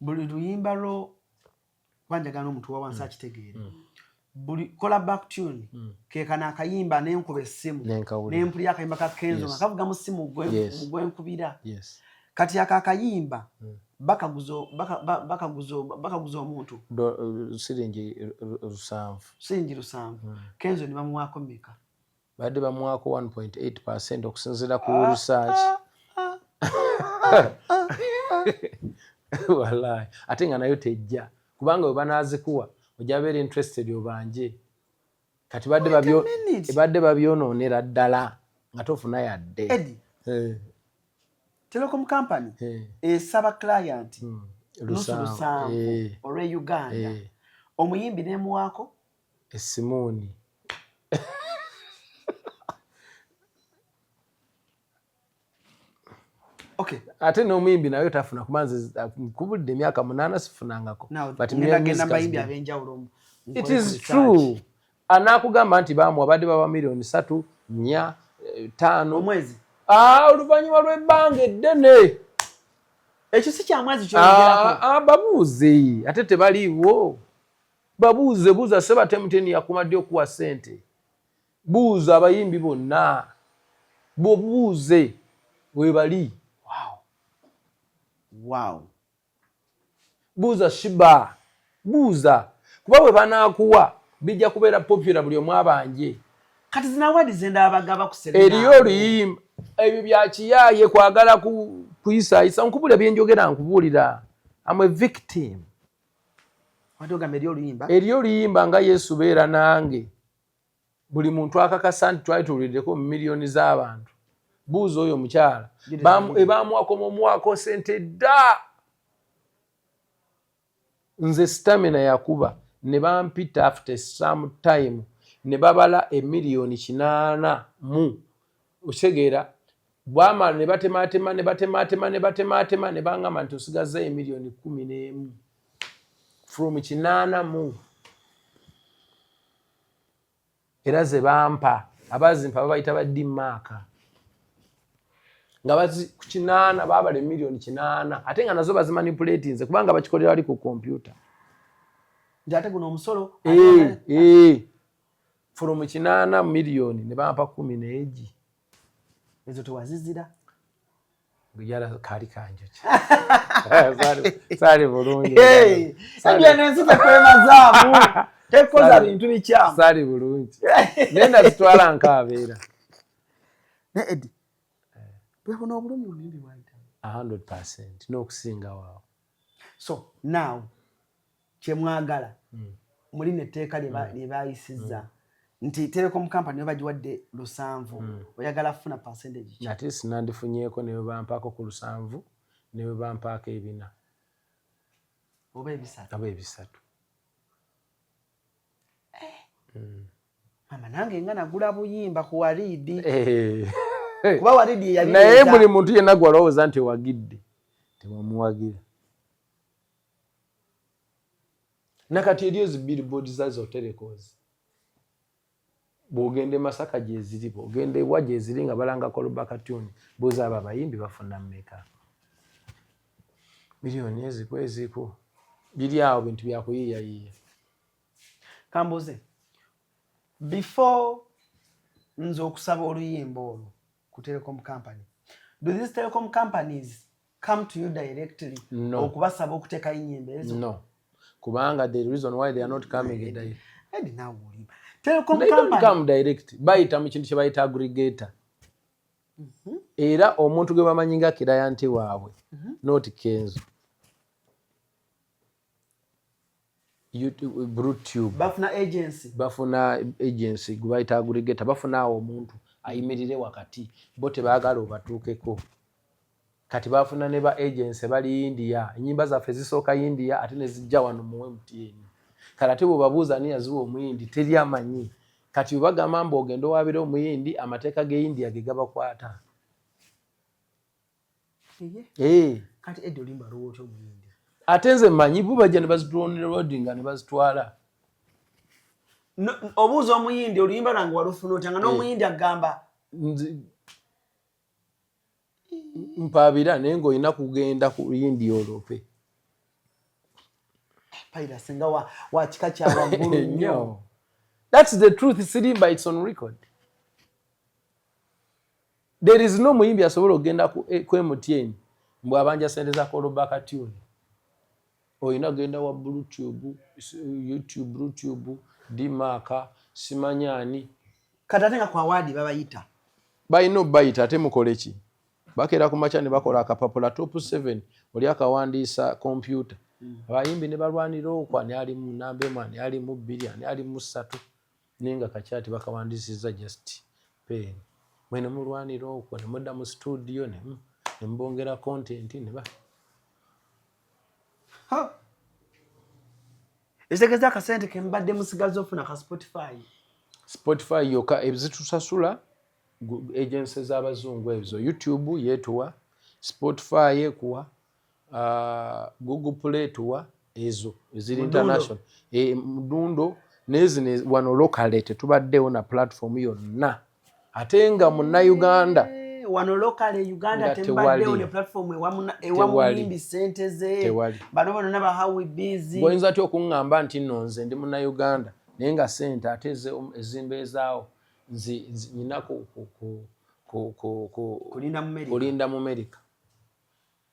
Buli luyimba lo wanjagana omuntu wa wansi akitegeere. Buli kola back tune kekana akayimba n'enkuba essimu n'empulya akayimba ka Kenzo nga kavuga mu ssimu gwenkubira. Kati akayimba bakaguzo omuntu siringi 7. Kenzo ni bamuwako meka badde bamuwako 1.8% okusinziira ku research. Wallahi ate nga nayo tejja kubanga we banaazikuwa ojja beera interested obanje kati badde babyonoonera ddala nga tofuna yadde. Telecom company esaba client lusanvu olwe Uganda omuyimbi nemuwako essimoni. Okay. Ate n'omuyimbi nayo tafuna kumanze kubudde emyaka 8 sifunangako. But bayimbi abenjawulo. It is true. Anakugamba nti bamu abadde baba million 3, 4, 5 omwezi. Oluvannyuma lw'ebbanga eddene. Ekyo si kya mwezi ky'ogerako. Babuuze ate tebaliiwo. Buuza seba temuteni yakumadde okuwa sente. Buuza abayimbi bonna. Bobuuze webali. Wow. Buuza Shiba. Buuza. Kuba we banaakuwa bijja kubeera popular buli omu abanje. Kati zina awadi zenda abagaba kuserena. Eriyo luyimba. Ebyo bya kiyaye kwagala kuyisaayisa nkubula byenjogera nkubuulira. I'm a victim. Watoga medio luyimba. Eriyo luyimba nga Yesu beera nange. Buli muntu akakasa nti twali tuwuliddeko mu miliyoni z'abantu. Buuza oyo mukyala. Ebaamuwako mumuwako sente dda. Nze stamina yakuba ne bampita after some time ne babala emiliyoni 8 mu. Otegeera bwamala ne batemaatema ne bangamba nti osigaza emiliyoni 11 from 8 mu. Era ze bampa abazimpa babayita ba Dimaaka nga bazi ku 8 babala emiliyoni 8 ate nga nazo bazimanipulate nze kubanga bakikolera ali ku kompyuta. Njate guno omusolo from 8 miliyoni ne bampa 11. Ezo tewazizira Gujala kali kanjoki. Sari bulungi. Ebyo nensita kwemazaamu. Tekoza bintu bikyamu. Sari bulungi. Nenda zitwala nkabeera. Ne Eddie. Bwebona obulumi omuyimbi bwaita. 100% n'okusinga waawo. So now kyemwagala muli netteeka lye bayisizza nti Telecom company bagiwadde 7 oyagala funa percentage ki? Ate sinandifunyeeko ne bampako ku 7 ne bampako 4 oba ebisatu. Mama nange nga nagula buyimba ku Walidi. Kuba Walidi yali naye buli muntu yenna gwalowooza nti wagidde tewamuwagira. Nakati eriyo zi billboard zazo telecoms. Bwogende Masaka gye ziri, bwogende wa gye ziri nga balanga Kolobaka tune, boza aba bayimbi bafuna mmeka. Miliyoni eziko biri awo bintu bya kuyiyayiya. Kambuze before nzo okusaba oluyimba olwo ku Telecom company, do these Telecom companies come to you directly? No. Okubasaba okuteeka ennyimba ezo? No. Kubanga the reason why they are not coming direct. Edi nawe olimba. Telecom they company don't come direct. Bayita mu kintu kye bayita aggregator. Era omuntu gwe bamanyi nga client waabwe. Not Kenzo. YouTube, BlueTube. Bafuna agency gwe bayita aggregator. Bafuna omuntu ayimirire wakati. Bo tebaagala obatuukeko. Kati bafuna ne ba agency bali India. Enyimba zaffe zisooka India ate ne zijja wano mu MTN. Kati bo babuuza ni yazuwa omuyindi teri amanyi. Kati bagamba mbu ogendo wabire omuyindi amateeka ge India ge gabakwata. Kati Eddie olimba lwotyo omuyindi. Ate nze mmanyi bo bajja ne bazitwala ne bazitwala. Obuuza omuyindi oluyimba lwange walufuna otya nga n'omuyindi agamba mpabira naye ng'olina kugenda ku luyindi olope. Paira singa wa kika kya waggulu nnyo. That's the truth. Sirimba, it's on record. There is no muyimbi asobola ogenda ku MTN mbwe abanja sente za Kolobaka tune. Oyina genda wa BlueTube, YouTube, BlueTube, Dimaaka, simanyani. Katatenga kwa wadi babayita. Bayino bayita ate mukole ki? Bakera ku macha ne bakola akapapula top 7 oli akawandiisa computer. Abayimbi ne balwanira okwa ne ali mu namba 1 ne ali mu 2 ne ali mu 3 ninga kachati bakawandiisiza just pen. Mwene mulwanira okwa ne mudda mu studio ne mbongera content ne ba. Ekitegeza akasente ke mbadde musigazo ofuna ka Spotify yoka ebizitusasula agencies z'abazungu ezo. YouTube yetuwa, Spotify yekuwa, Google Play tuwa ezo eziri international. Mudundo nezi wano locally tetubaddewo na platform yonna. Ate nga munna Uganda wano locally Uganda tembaddewo ne platform ewamuyimbi sente ze bano bano naba how we busy. Boyinza ty okuŋŋamba nti nno nze ndi munna Uganda naye nga sente ate ezimbe ezaawo nyina kulinda mu America.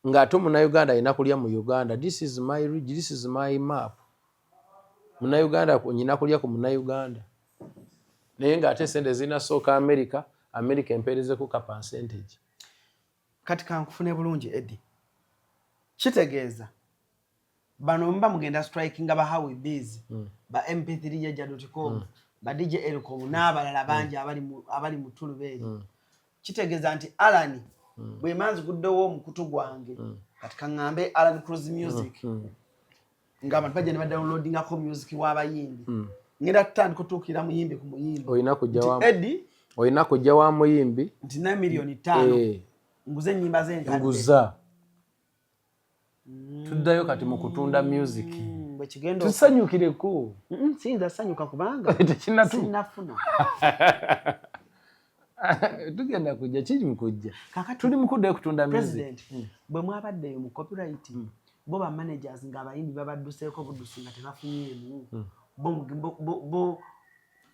Ng'ate munna Uganda alina kulya mu Uganda. This is my ridge, this is my map. Munna Uganda nyina kulya ku munna Uganda. Naye ng'ate sente zina sooka America empeerezeko ka percentage. Kati kankufune bulungi Eddie. Kitegeeza bano mba mugenda striking ba how we busy ba mp3.com ba DJ Elcom n'abalala bangi abali mu tuluberi kitegeeza nti Alan bwe manzi guddewo omukutu gwange kati kaŋŋambe Alan Cruise Music nga abantu bajja ne ba downloadingako music w'abayimbi ngenda tutandika okutuukira muyimbi ku muyimbi olina kujja wa muyimbi nti na milioni 5 nguze ennyimba z'enkadde nguza tuddayo kati mu kutunda music bwe kigenda tusanyukireko siyinza sanyuka kubanga sinafuna tugenda kujja kiri mukujja tuli mukuddayo kutunda music bwe mwabaddeyo mu copyright bo ba managers nga abayimbi babadduseeko buddusi nga tebafunyeemu bo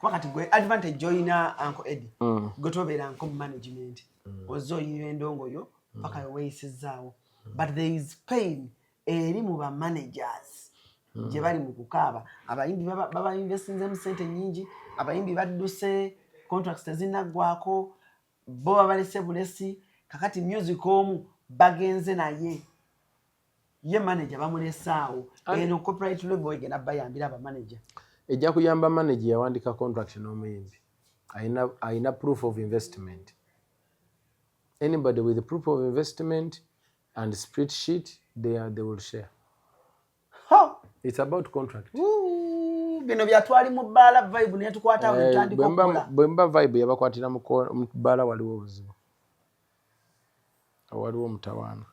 wakati gwe advantage joina Uncle Eddie gwe tobeera nko mu management ozzo oyiwa endongo yo paka weeyisizaawo but there is pain eri mu ba managers gye bali mu kukaaba abayimbi baba investinze mu sente nyingi abayimbi badduse contracts tezinaggwako bo babalese bulesi kakati music omu bagenze naye ye manager bamulesaawo eno copyright label egenda bayambira aba manager ejja kuyamba manager yawandika contract n'omuyimbi ayina proof of investment. Anybody with proof of investment and spreadsheet they will share. It's about contract. Bino byatwali mu bbaala vibe ne tukwata mutandiko kola. Bwemba vibe yabakwatira mu bbaala waliwo obuzibu. Waliwo mutawaana.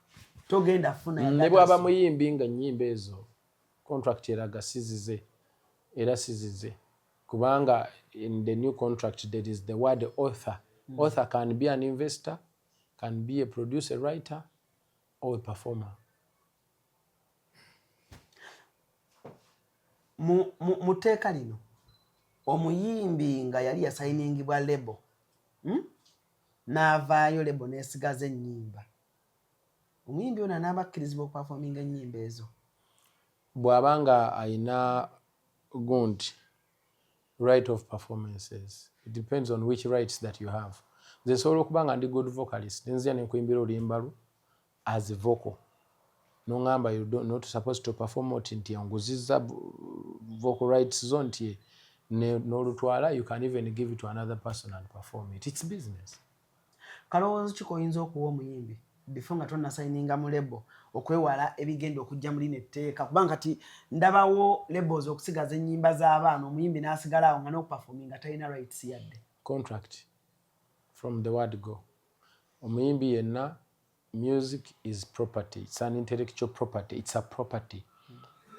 Togenda funa ya. Ne bwaba muyimbi nga nnyimba ezo contract eraga sizize. Era sizize. Kubanga in the new contract there is the word author. Author can be an investor, can be a producer, writer, or a performer. Muteeka lino omuyimbi nga yali yasayiningibwa label n'avaayo label n'esigaza ennyimba omuyimbi ono anaabakkirizibwa okupafominga ennyimba ezo bw'abanga ayina gundi right of performances. It depends on which rights that you have. There's all okubanga ndi good vocalist nzija nenkuyimbira oluyimba as a vocal. No ngamba you don't not supposed to perform it nti onguziza vocal rights zonti no lutwala you can even give it to another person and perform it. It's business. Kalowoozo kikoyinza okuwa omuyimbi before nga tonna signinga mu label okwewala ebigenda okujja muli netteeka kubanga kati ndabawo labels okusigaza ennyimba z'abaana omuyimbi n'asigala awo nga n'okuperforminga talina rights yadde. Contract from the word go. Omuyimbi yenna music is property. It's an intellectual property. It's a property.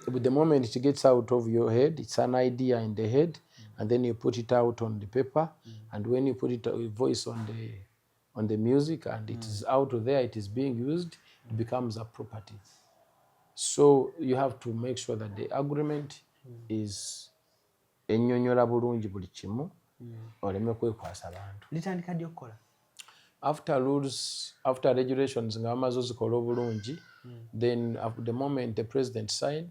But the moment it gets out of your head, it's an idea in the head, and then you put it out on the paper, and when you put it voice on the music, and it is out there, it is being used, it becomes a property. So you have to make sure that the agreement is ennyonnyola bulungi buli kimu oleme kwekwasa abantu. Litandika ddi okukola? After rules, after regulations nga bamaze ozikola obulungi, then at the moment the president sign,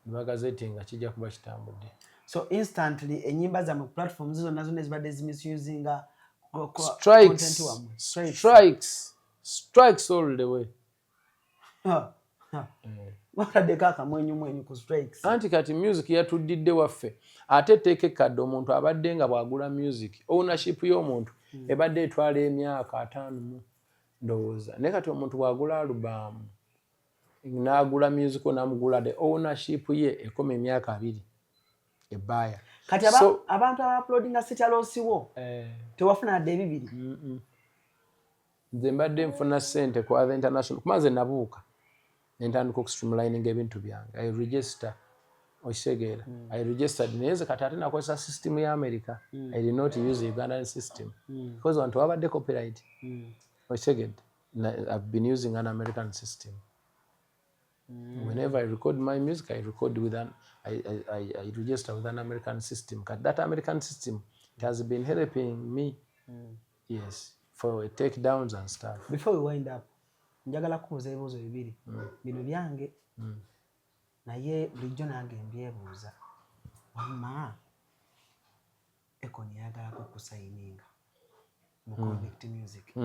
bagazeti nga kijja kuba kitambudde. So instantly ennyimba za mu platforms zonna zonna ezibadde zimisusinga strikes all the way. Wakaddeko akamwenyumwenyu ku strikes. Anti kati music yatuddidde waffe. Ate etteeka ekkadde omuntu abadde nga bw'agula music. Ownership y'omuntu ebadde etwala emyaka 5 ndowooza. Naye kati omuntu bw'agula alubamu n'agula music n'amugula the ownership ye ekoma emyaka 2 ebbaaya. Kati abantu aba-uploadinga sitalosiwo tewafuna adde ebibiri. Nze mbadde nfuna ssente ku Other International kumaze nabuuka nentandika okustreamlining ebintu byange. I register Okisegeera. I registered naye kati ate nakozesa system ya America. I did not use the Ugandan system because wantu wabadde copyright. Okisegeedde. I've been using an American system. Whenever I record my music, I record with I register with an American system. That American system, it has been helping me. Yes, for takedowns and stuff. Before we wind up, njagala kubuuza ebibuuzo bibiri. Bino byange. Naye bulijjo nange mbyebuuza. Wamma Akon yagala okusayininga mu Convict Music.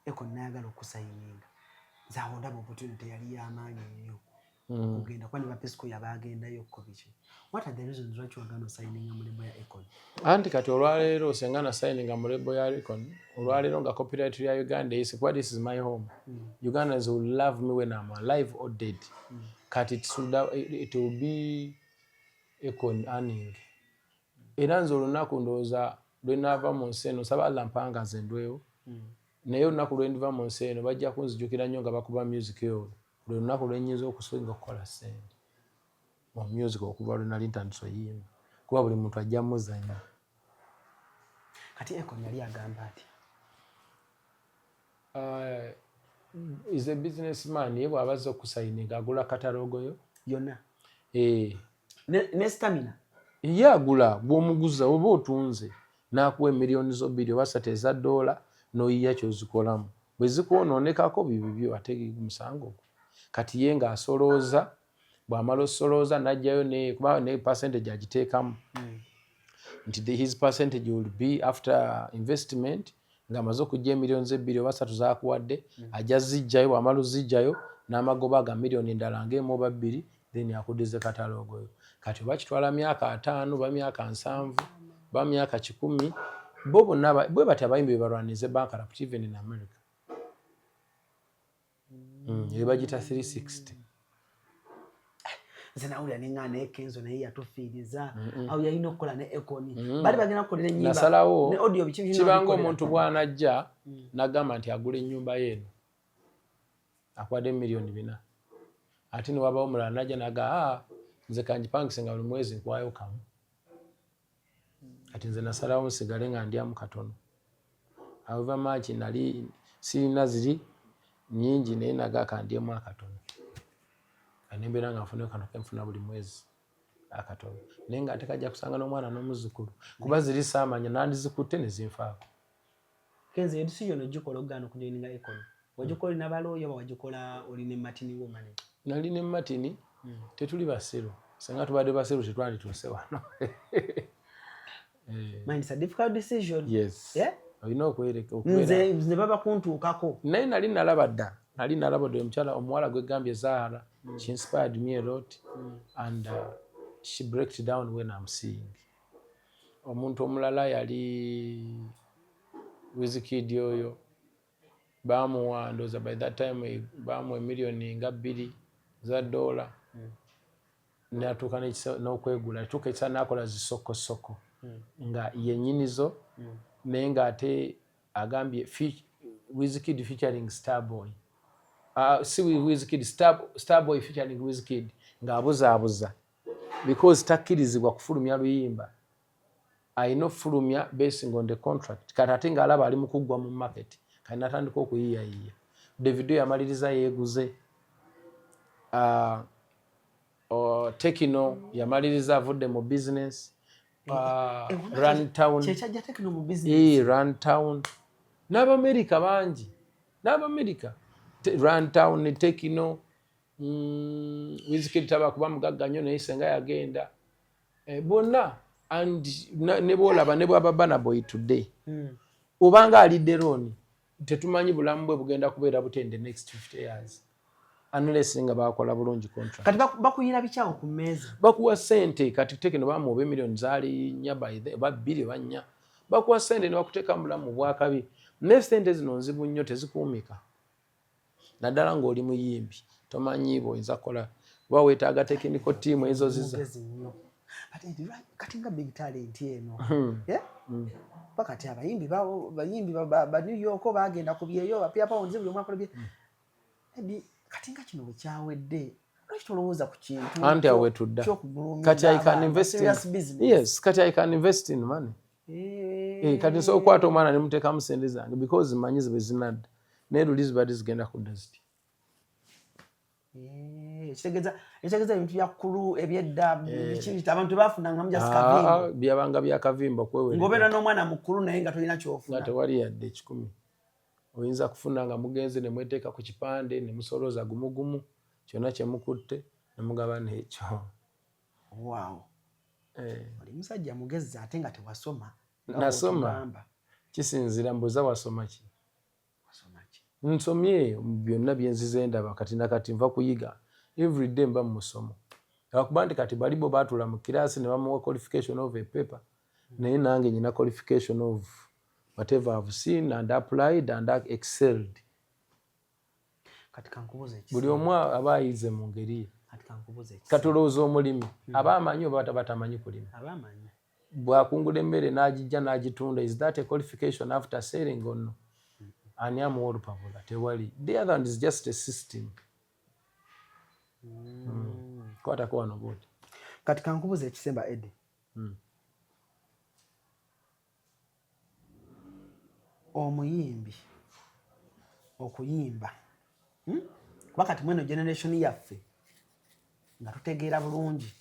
Akon nayagala okusayininga. Nze awo ndaba opportunity yali y'amaanyi nnyo. kugenda kwani ba Pesco yabagendayo ko biki. What are the reasons lwaki wagano signing mu lebo ya Akon? Anti kati olwaleero sengana signing mu lebo ya Akon, olwaleero nga copyright ya Uganda is what this is my home. Ugandans will love me when I'm alive or dead. Kati it will be Akon earning. Era nze olunaku ndowooza lwe naava mu nsi eno saba Allah mpanga nze ndwewo. Naye olunaku lwe ndiva mu nsi eno bajja kunzijukira nnyo nga bakuba music yo. Lwe lunaku lwe nnyinza okusinga okukola ssente mu music okuva lwe nali ntandise oyimba. Kuba buli muntu ajja muzannya. Kati Akon yali agamba ati is a businessman ye bw'abazza okusayininga agula katalogo yo yonna. Ne stamina. Ye agula bw'omuguza oba otunze n'akuwa emiliyoni zo bbiri oba ssatu eza dola n'oyiya ky'ozikolamu. Bwe zikwonoonekako bibyo ate musango. Kati ye ng'asolooza, bw'amala osolooza n'ajjayo kuba ne percentage agiteekamu. Nti his percentage will be after investment ng'amaze okujja emiliyoni ze bbiri oba ssatu z'akuwadde ajja zijjayo, bw'amala ozijjayo n'amagoba aga miliyoni endala ng'emu oba bbiri then akuddize katalogo yo. Kati oba kitwala myaka 5 oba myaka 7 oba myaka 10 bo bonna bwe bati abayimbi bebalwaniza bankrupt even in America. Bagita 360. Nze nawulira n'engana Kenzo naye yatufiiriza awo yalina okukola ne Akon. Bali bagenda kukolera ennyimba nasalawo ne audio biki kibanga omuntu bw'anajja n'agamba nti agula ennyumba yeeno akwadde miliyoni 4. Ate ne wabawo omulala n'ajja n'aga nze kanjipangise nga buli mwezi nkwayo kamu. Kati nze nasalawo nsigale nga ndyamu katono. However much nali sirina ziri nyingi naye naga kandyemu akatono. Anembeera nga nfune kano kenfuna buli mwezi akatono. Naye nga ate kajja kusanga n'omwana n'omuzzukulu kuba ziri saamanya nandizikutte ne zinfaako. Kenzo edisiyo ogikola ogana okujoininga Akon. Wagikola na balooyo oba wagikola oli ne Martin Woman? Nali ne Martin tetuli basiru. Senga tubadde basiru tetwandituuse wano. Man, it's a difficult decision. Yes. Yeah? Olina okwereka nze baba kuntuukako. Naye nali nalaba dda. Nali nalaba dda omukyala omuwala gwegambye Zahara. She inspired me a lot and she breaks down when I'm seeing. Omuntu omulala yali Wizkid oyo bamuwa ndowooza by that time bamuwa emiliyoni nga 2 za dola n'atuuka n'okwegula atuuka ekisa n'akola zisokosoko nga yennyinizo naye ng'ate agambye Wizkid featuring Starboy. Si Wizkid, Starboy featuring Wizkid ng'abuzaabuza because takkirizibwa kufulumya luyimba. Ayina ofulumya basing on the contract. Kati ate ng'alaba ali mu kuggwa mu market. Kati natandika okuyiyayiya. Davido yamaliriza yeeguze. Tekino yamaliriza avudde mu business. Runtown. Kyekajja Tekino mu business. Runtown. N'Abamerika bangi. N'Abamerika. Runtown ne Tekino. Wizkid taba kuba mugagga nnyo naye senga yagenda. Bonna and ne boolaba ne bwaba Burna Boy today. Obanga alidde Roni tetumanyi bulamu bwe bugenda kubeera bute in the next 50 years. Unless nga bakola bulungi contract. Kati bakuyira bichawo ku meza. Bakuwa sente kati Tekino bamuwa miliyoni zali nya by the ba 2 banya. Bakuwa sente ne bakuteeka mulamu bwakabi. Ne sente zino nzibu nnyo tezikuumika. Naddala ng'oli muyimbi tomanyi bw'oyinza kukola oba weetaaga technical team ezo ziza. Kati nga big talent eno. Pakati abayimbi ba New York bagenda ku byeyo bapya pounds buli mwaka bye. Kati nga kino kyawedde. Lwaki tolowooza ku kintu? Anti awetudda. Kati I can invest in. Yes, kati I can invest in money. Kati nso okwata omwana ne muteekamu sente zange because manyi zibe zinadda. Naye luli zibadde zigenda kudda ziti. Ekitegeeza ebintu byakkulu ebyedda biki abantu bafunanga mu just kavimbo. Byabanga bya kavimbo kwewe. Ngobeera n'omwana mukulu naye nga tolina kyofuna. Nga tewali yadde 10. Oyinza kufuna nga mugenze ne mweteeka ku kipande ne musolooza gumugumu kyonna kye mukutte ne mugaba n'ekyo. Wow. Oli musajja mugezi ate nga tewasoma. Nasoma. Kisinzira mbuza wasoma ki? Nsomye byonna bye nzize ndaba kati nakati nva kuyiga. every day mba mu musomo lwakuba nti kati balibo baatula mu kiraasi ne bamuwa qualification of a paper naye nange nyina qualification of whatever I've seen and applied and excelled. Buli omu aba ayize mu ngeri ye. Kati olowooza omulimi aba amanyi oba batamanyi kulima? Bw'akungula emmere n'agijja n'agitunda, is that a qualification after selling or no? Ani amuwa olupapula? Tewali. The other one is just a system. Kwatako wano bwoti. Kati kankubuuza ekisemba Eddie. Omuyimbi okuyimba wakati mweno generation yaffe nga tutegeera bulungi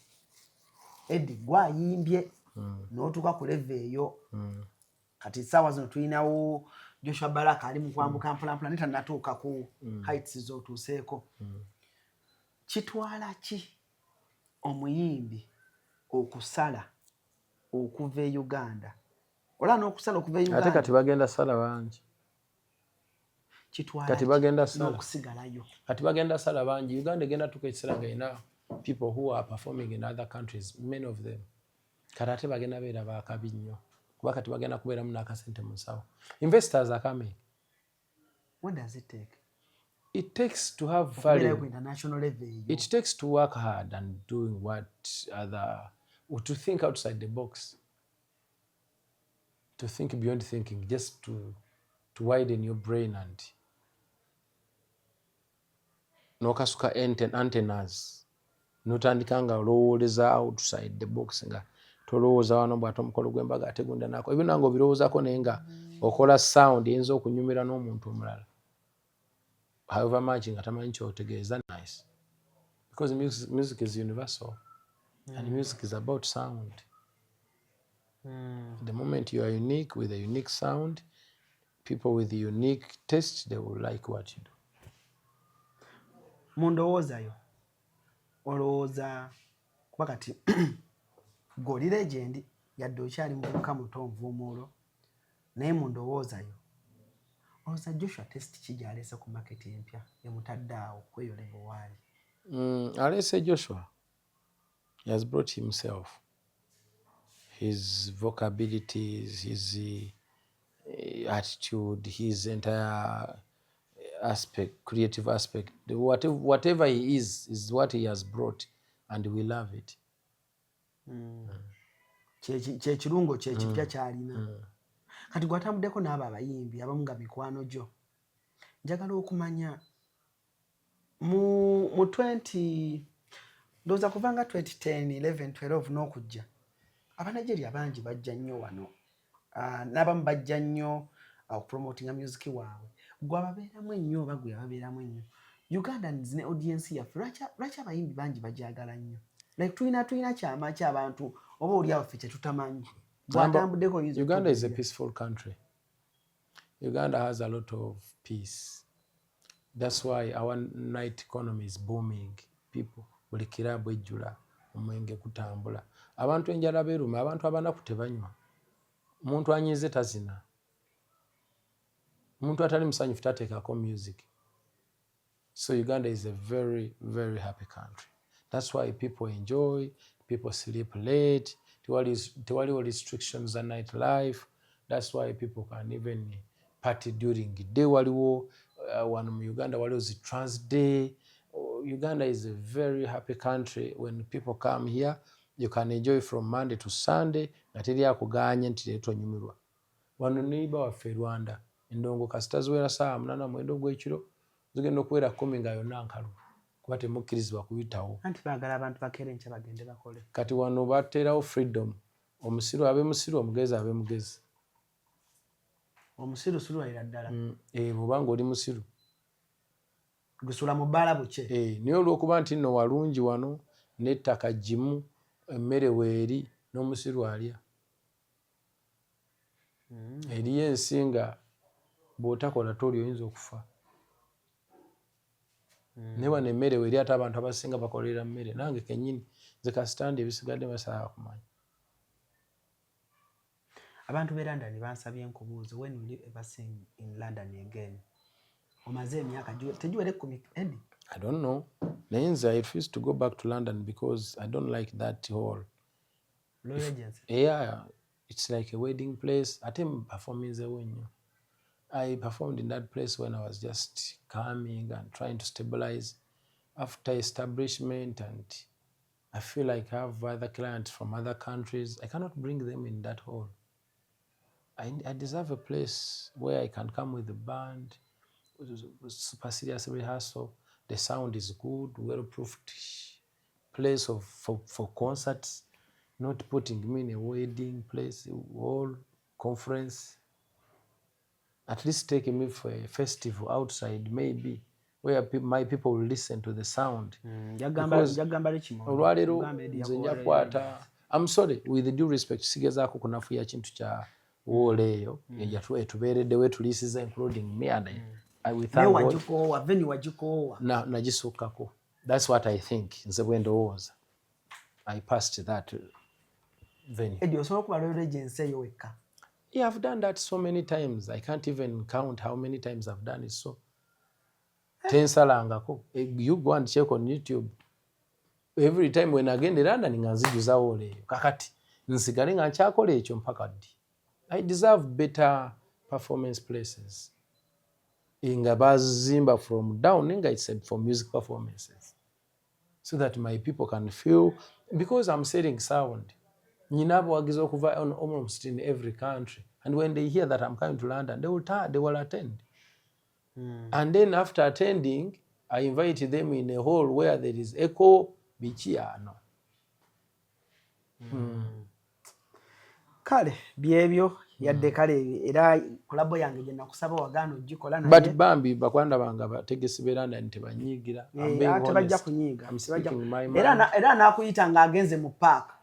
Eddie gwayimbye n'otuuka ku level eyo kati ssaawa zino tulinawo Joshua Baraka ali mu kwambuka mpolampola naye tannatuuka ku heights z'otuuseeko. Kitwala ki omuyimbi okusala okuva e Uganda? Ola n'okusala okuva e Uganda ate kati bagenda sala bangi. Kati bagenda sala n'okusigalayo. Kati bagenda sala bangi. Uganda egenda tuuka ekiseera nga ina people who are performing in other countries, many of them. Kati ate bagenda beera baakabi nnyo kuba kati bagenda kubeeramu n'akasente mu nsawo. Investors are coming. What does it take? It takes to have value. International level. It takes to work hard and doing to think outside the box. To think beyond thinking, just to widen your brain and nokasuka antennas. Notandika nga olowoleza outside the box nga tolowooza wano bw'ate omukolo gw'embaga ate gunda nako. Ebyo nange obirowoozaako naye nga okola sound eyinza okunyumira n'omuntu omulala. However much nga tamanyi kyotegeeza, nice. Because music is universal. And music is about sound. The moment you are unique with a unique sound, people with unique taste, they will like what you do. Mundowoozayo olowooza kuba kati goli legend yadde okyali muvubuka muto nvuumuulo naye mundowoozayo olowooza Joshua test ki gy'aleese ku market empya emutadde awo kweyoleba waali? Aleese Joshua, he has brought himself, his vocabilities, his attitude, his entire aspect, creative aspect. Whatever he is what he has brought, and we love it. Kyekirungo kyekipya ky'alina. Kati gwatambuddeko n'abo abayimbi abamu nga mikwano gyo. Njagala okumanya mu 20 ndowooza kubanga 2010, 11, 12 n'okujja Abanigeria bangi bajja nnyo wano. N'abamu bajja nnyo okupromotinga music waabwe. Gwe ababeeramu ennyo oba gwe ababeeramu ennyo. Ugandans ne audience yaffe lwaki abayimbi bangi bajaagala nnyo? Like tulina kyama ky'abantu oba oli awo ffe kye tutamanyi. Uganda is a peaceful country. Uganda has a lot of peace. That's why our night economy is booming. People buli kiraabu ejjula, omwenge kutambula. Abantu enjala beeruma, abantu abanaku tebanywa. Omuntu anyiize tazina. Omuntu atali musanyufu tateekako music. So Uganda is a very, very happy country. That's why people enjoy, people sleep late, tewaliwo restrictions on nightlife. That's why people can even party during the day. Waliwo wano mu Uganda waliwo zi trans day. Uganda is a very happy country. When people come here, you can enjoy from Monday to Sunday. Nga teri akuganye nti leero tonyumirwa. Wano neighbor waffe Rwanda, endongo kasita ziwera saa 8:09 ogw'ekiro, zigenda okuwera 10 nga yonna nkalu. Kuba temukkirizibwa kuyitawo. Anti baagala abantu bakeere enkya bagende bakole. Kati wano bateerawo freedom. Omusiru abe musiru, omugezi abe mugezi. Omusiru sulwaira ddala. Bw'obanga oli musiru. Gusula mu bbaala buke. Naye olw'okuba nti nno walungi wano n'ettaka ggimu, emmere weeri, n'omusiru alya. Eriyo ensinga bw'otakola toli oyinza okufa. Naye wano emmere weeri ate abantu abasinga bakolera mmere. Nange kennyini nze kasitandi ebisigadde basobola kumanya. Abantu b'e London bansabye nkubuuze, when will you ever sing in London again? Omaze emyaka tegiwere 10. I don't know. I refuse to go back to London because I don't like that whole. Yeah, it's like a wedding place. I think performing I performed in that place when I was just coming and trying to stabilize after establishment, and I feel like I have other clients from other countries. I cannot bring them in that hall. I deserve a place where I can come with the band, with super serious rehearsal. The sound is good, well-proofed place for concerts, not putting me in a wedding place, hall, conference. At least taking me for a festival outside, maybe, where my people will listen to the sound. Because olwaleero nze nja kwata, I'm sorry, with the due respect, sigezaako kunafuya kintu kya wall eyo etubeereddewo etuliisiza including me, and we thank God. Nagisukkako. That's what I think. Nze bwe ndowooza. I passed that venue. Eddie, osobola okuba lw'eregensi eyo wekka? Yeah, I've done that so many times. I can't even count how many times I've done it. So, tensalangako. You go and check on YouTube. Every time when I get in London, nzijuza ole. Kakati, nsigale nga nkyakole ekyo mpaka ddi. I deserve better performance places. Nga bazimba from down, nga it's for music performances. So that my people can feel, because I'm selling sound. Nyinabo wagizo okuva almost in every country, and when they hear that I'm coming to London, they will attend. And then after attending, I invite them in a hall where there is echo, bichiano. Kale byebyo yadde kale era kolabo yange gye nakusaba wagaano ogikola naye. But Bambi bakwanda banga bategesi beranda ntebanyigira. Tebajja kunyiga. Era nakuyita ng'agenze mu park.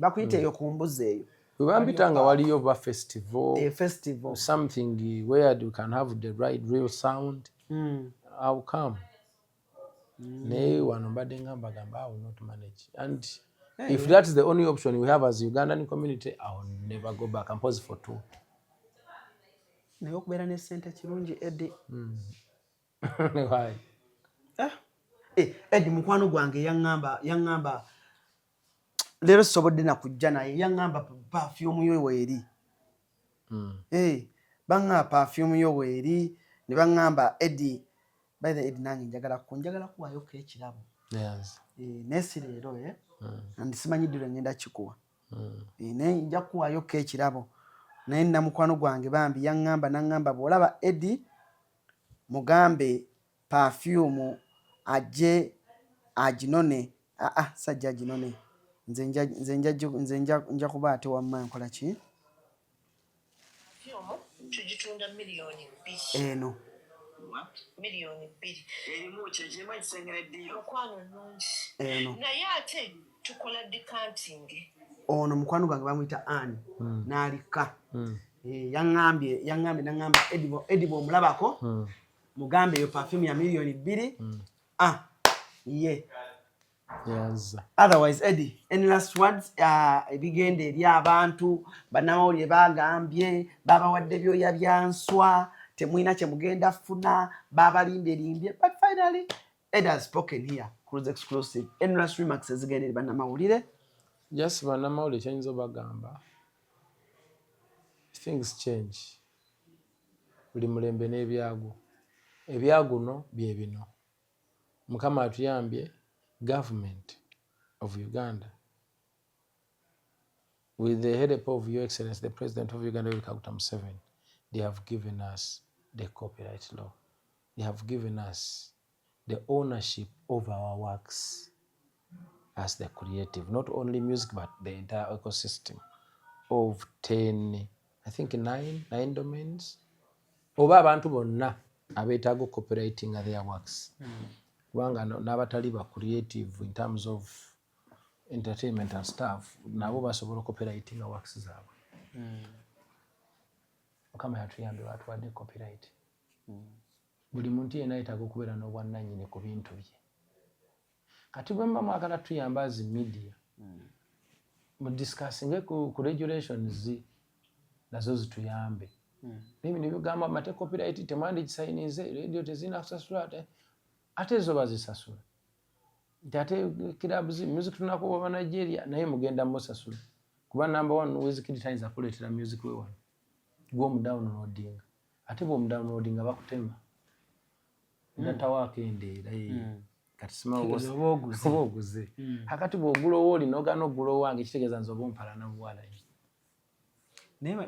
Bakuyita eyo ku mbuzi eyo. Bambitanga waliyo ba festival. Festival. Something where you can have the right real sound. I'll come. Naye wano mbadde ngamba I will not manage. And if that's the only option we have as Ugandan community, I will never go back and pause for two. Naye okubeera ne ssente kirungi Eddie. Why? Eddie mukwano gwange yaŋŋamba leero sobodde nakujja naye yaŋŋamba perfume yo weeri. Baŋŋamba perfume yo weeri ne baŋŋamba Eddie, by the Eddie nange njagala kuwayoko ekirabo. Yes. Naye si leero and simanyidde lwe ngenda kikuwa. Naye nja kuwayoko ekirabo. Naye nna mukwano gwange Bambi naŋŋamba bw'olaba Eddie mugambe perfume ajje aginone. Sajja aginone. Nze nja kuba ate wamma nkola ki? Tugitunda miliyoni 2. Eno. Miliyoni 2. Erimu kyekirimu ekisengera eddiiro. Mukwano nnungi. Eno. Naye ate tukola decanting. Ono mukwano gwange bamuyita Anne. N'alika. Yaŋŋambye naŋŋamba Eddie bw'omulabako mugambe eyo perfume ya miliyoni 2. Ye. Yes. Otherwise, Eddie, any last words? Ebigenda eri abantu bannamawulire bagambye babawadde byoya byanswa temwina kye mugenda funa babalindelimbye, but finally Eddie has spoken here. Cruise exclusive. Any last remarks ezigenda eri bannamawulire? Just bannamawulire kyenyinza obagamba, things change. Buli mulembe n'ebyago. Ebyaguno bye bino. Mukama atuyambye. Government of Uganda, with the help of Your Excellency, the President of Uganda, Yoweri Kaguta Museveni, they have given us the copyright law. They have given us the ownership of our works as the creative, not only music, but the entire ecosystem of 9 domains. Oba abantu bonna abeetaaga copywriting their works. Kubanga n'abatali ba creative in terms of entertainment and stuff, nabo basobola copywriting works zaabwe. Mukama yatuyambye batuwadde copyright. Buli muntu yenna yeetaaga okubeera n'obwannannyini ku bintu bye. Kati bwe mba mwagala tuyamba as media, mu discussinge ku regulations nazo zituyambe. Mimi nibigamba mate copyright temwandi kisainize, radio tezina kusasula. ate zo bazisasula nti ate clubs music tunako baba Nigeria naye mugenda musasula kuba number 1 Wizkid tayinza kuleetera music we wano gwo downloading ate bo downloading bakutema ndatawa akendeera kati sima oboguze hakati bw'ogulowo oli n'ogana ogulowo wange kitegeeza nze oba ompala na buwala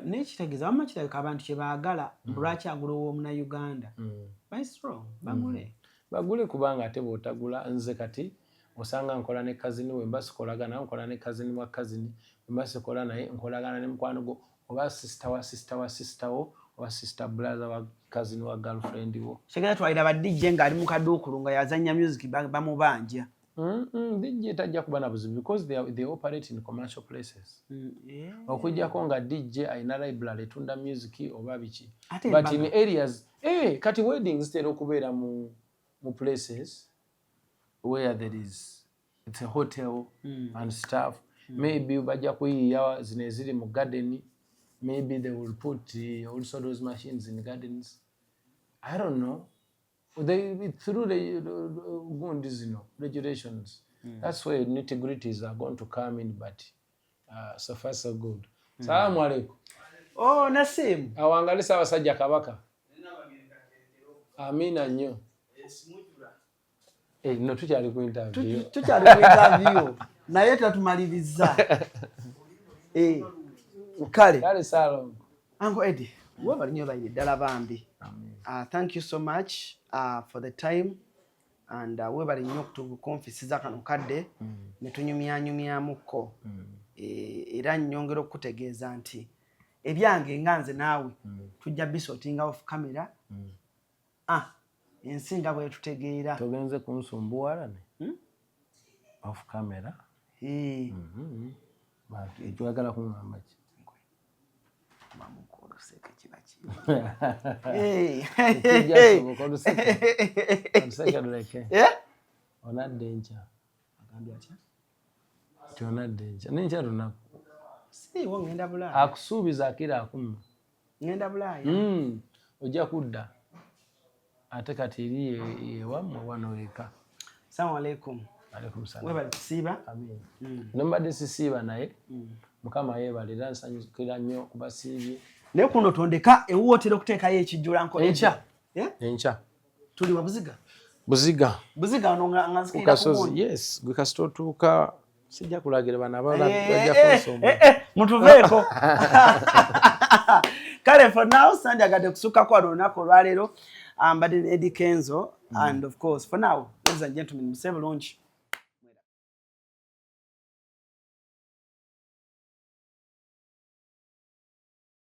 nekitegeeza wamma kirabika abantu kye baagala lwaki agulowo omunauganda bagule kubanga ate bw'otagula nze kati osanga nkola ne kazini we mba sikolagana nkola ne kazini wa kazini mba sikola naye nkolagana ne mukwano gwo oba sister wo oba sister brother wa kazini wa girlfriend wo kigenda twalira ba DJ ng'ali mu kaduukulu nga yazanya music bamubanja DJ tajja kuba na buzibu because they operate in commercial places okujjako nga DJ ayina library etunda music oba biki but in areas kati weddings zitera okubeera mu places where there is it's a hotel and stuff maybe bajja kuyiya zino eziri mu garden maybe they will put also those machines in gardens I don't know through the regulations that's where nitty-gritties are going to come in but so far so good salamu alaikum Nasim awangalisa abasajja kabaka amina nnyo no tukyali ku interview naye tatumaliriza kale salon Uncle Eddie wabali nnyo bayire ddala bambi thank you so much for the time and webali nnyo okutukonfisiza kano kadde ne tunyumyanyumyamuko era nnyongera okutegeeza nti ebyange nga nze naawe tujja bisotinga off camera ensinga bwe tutegeera togenze kunsumbuwala ne off camera twagala kuŋŋamba ki mamukoloseke kiba kisekeduleke onadde enkya agambye atya tionadde enkya nenkya lunaku siiwo ngenda Bulaaya akusuubiza akira akuma ngenda Bulaaya ojja kudda ate kati eri yewammwe wano eka salamu alaikum alaikum salam webali kusiiba nombadde sisiiba naye mukama yeebalira nsanyukira nnyo kubasiibye naye kuno tondeka ewuwotera okuteekayo ekijjula enkya tuli wa buziga ono nga kukasozi yes gwe kasita otuuka sijja kulagira bana abala bajja kunsomba mutuveeko kale for now sandyagadde kusukako wano olunaku olwaleero mbadde ne Eddie Kenzo and of course for now ladies and gentlemen musebe lunch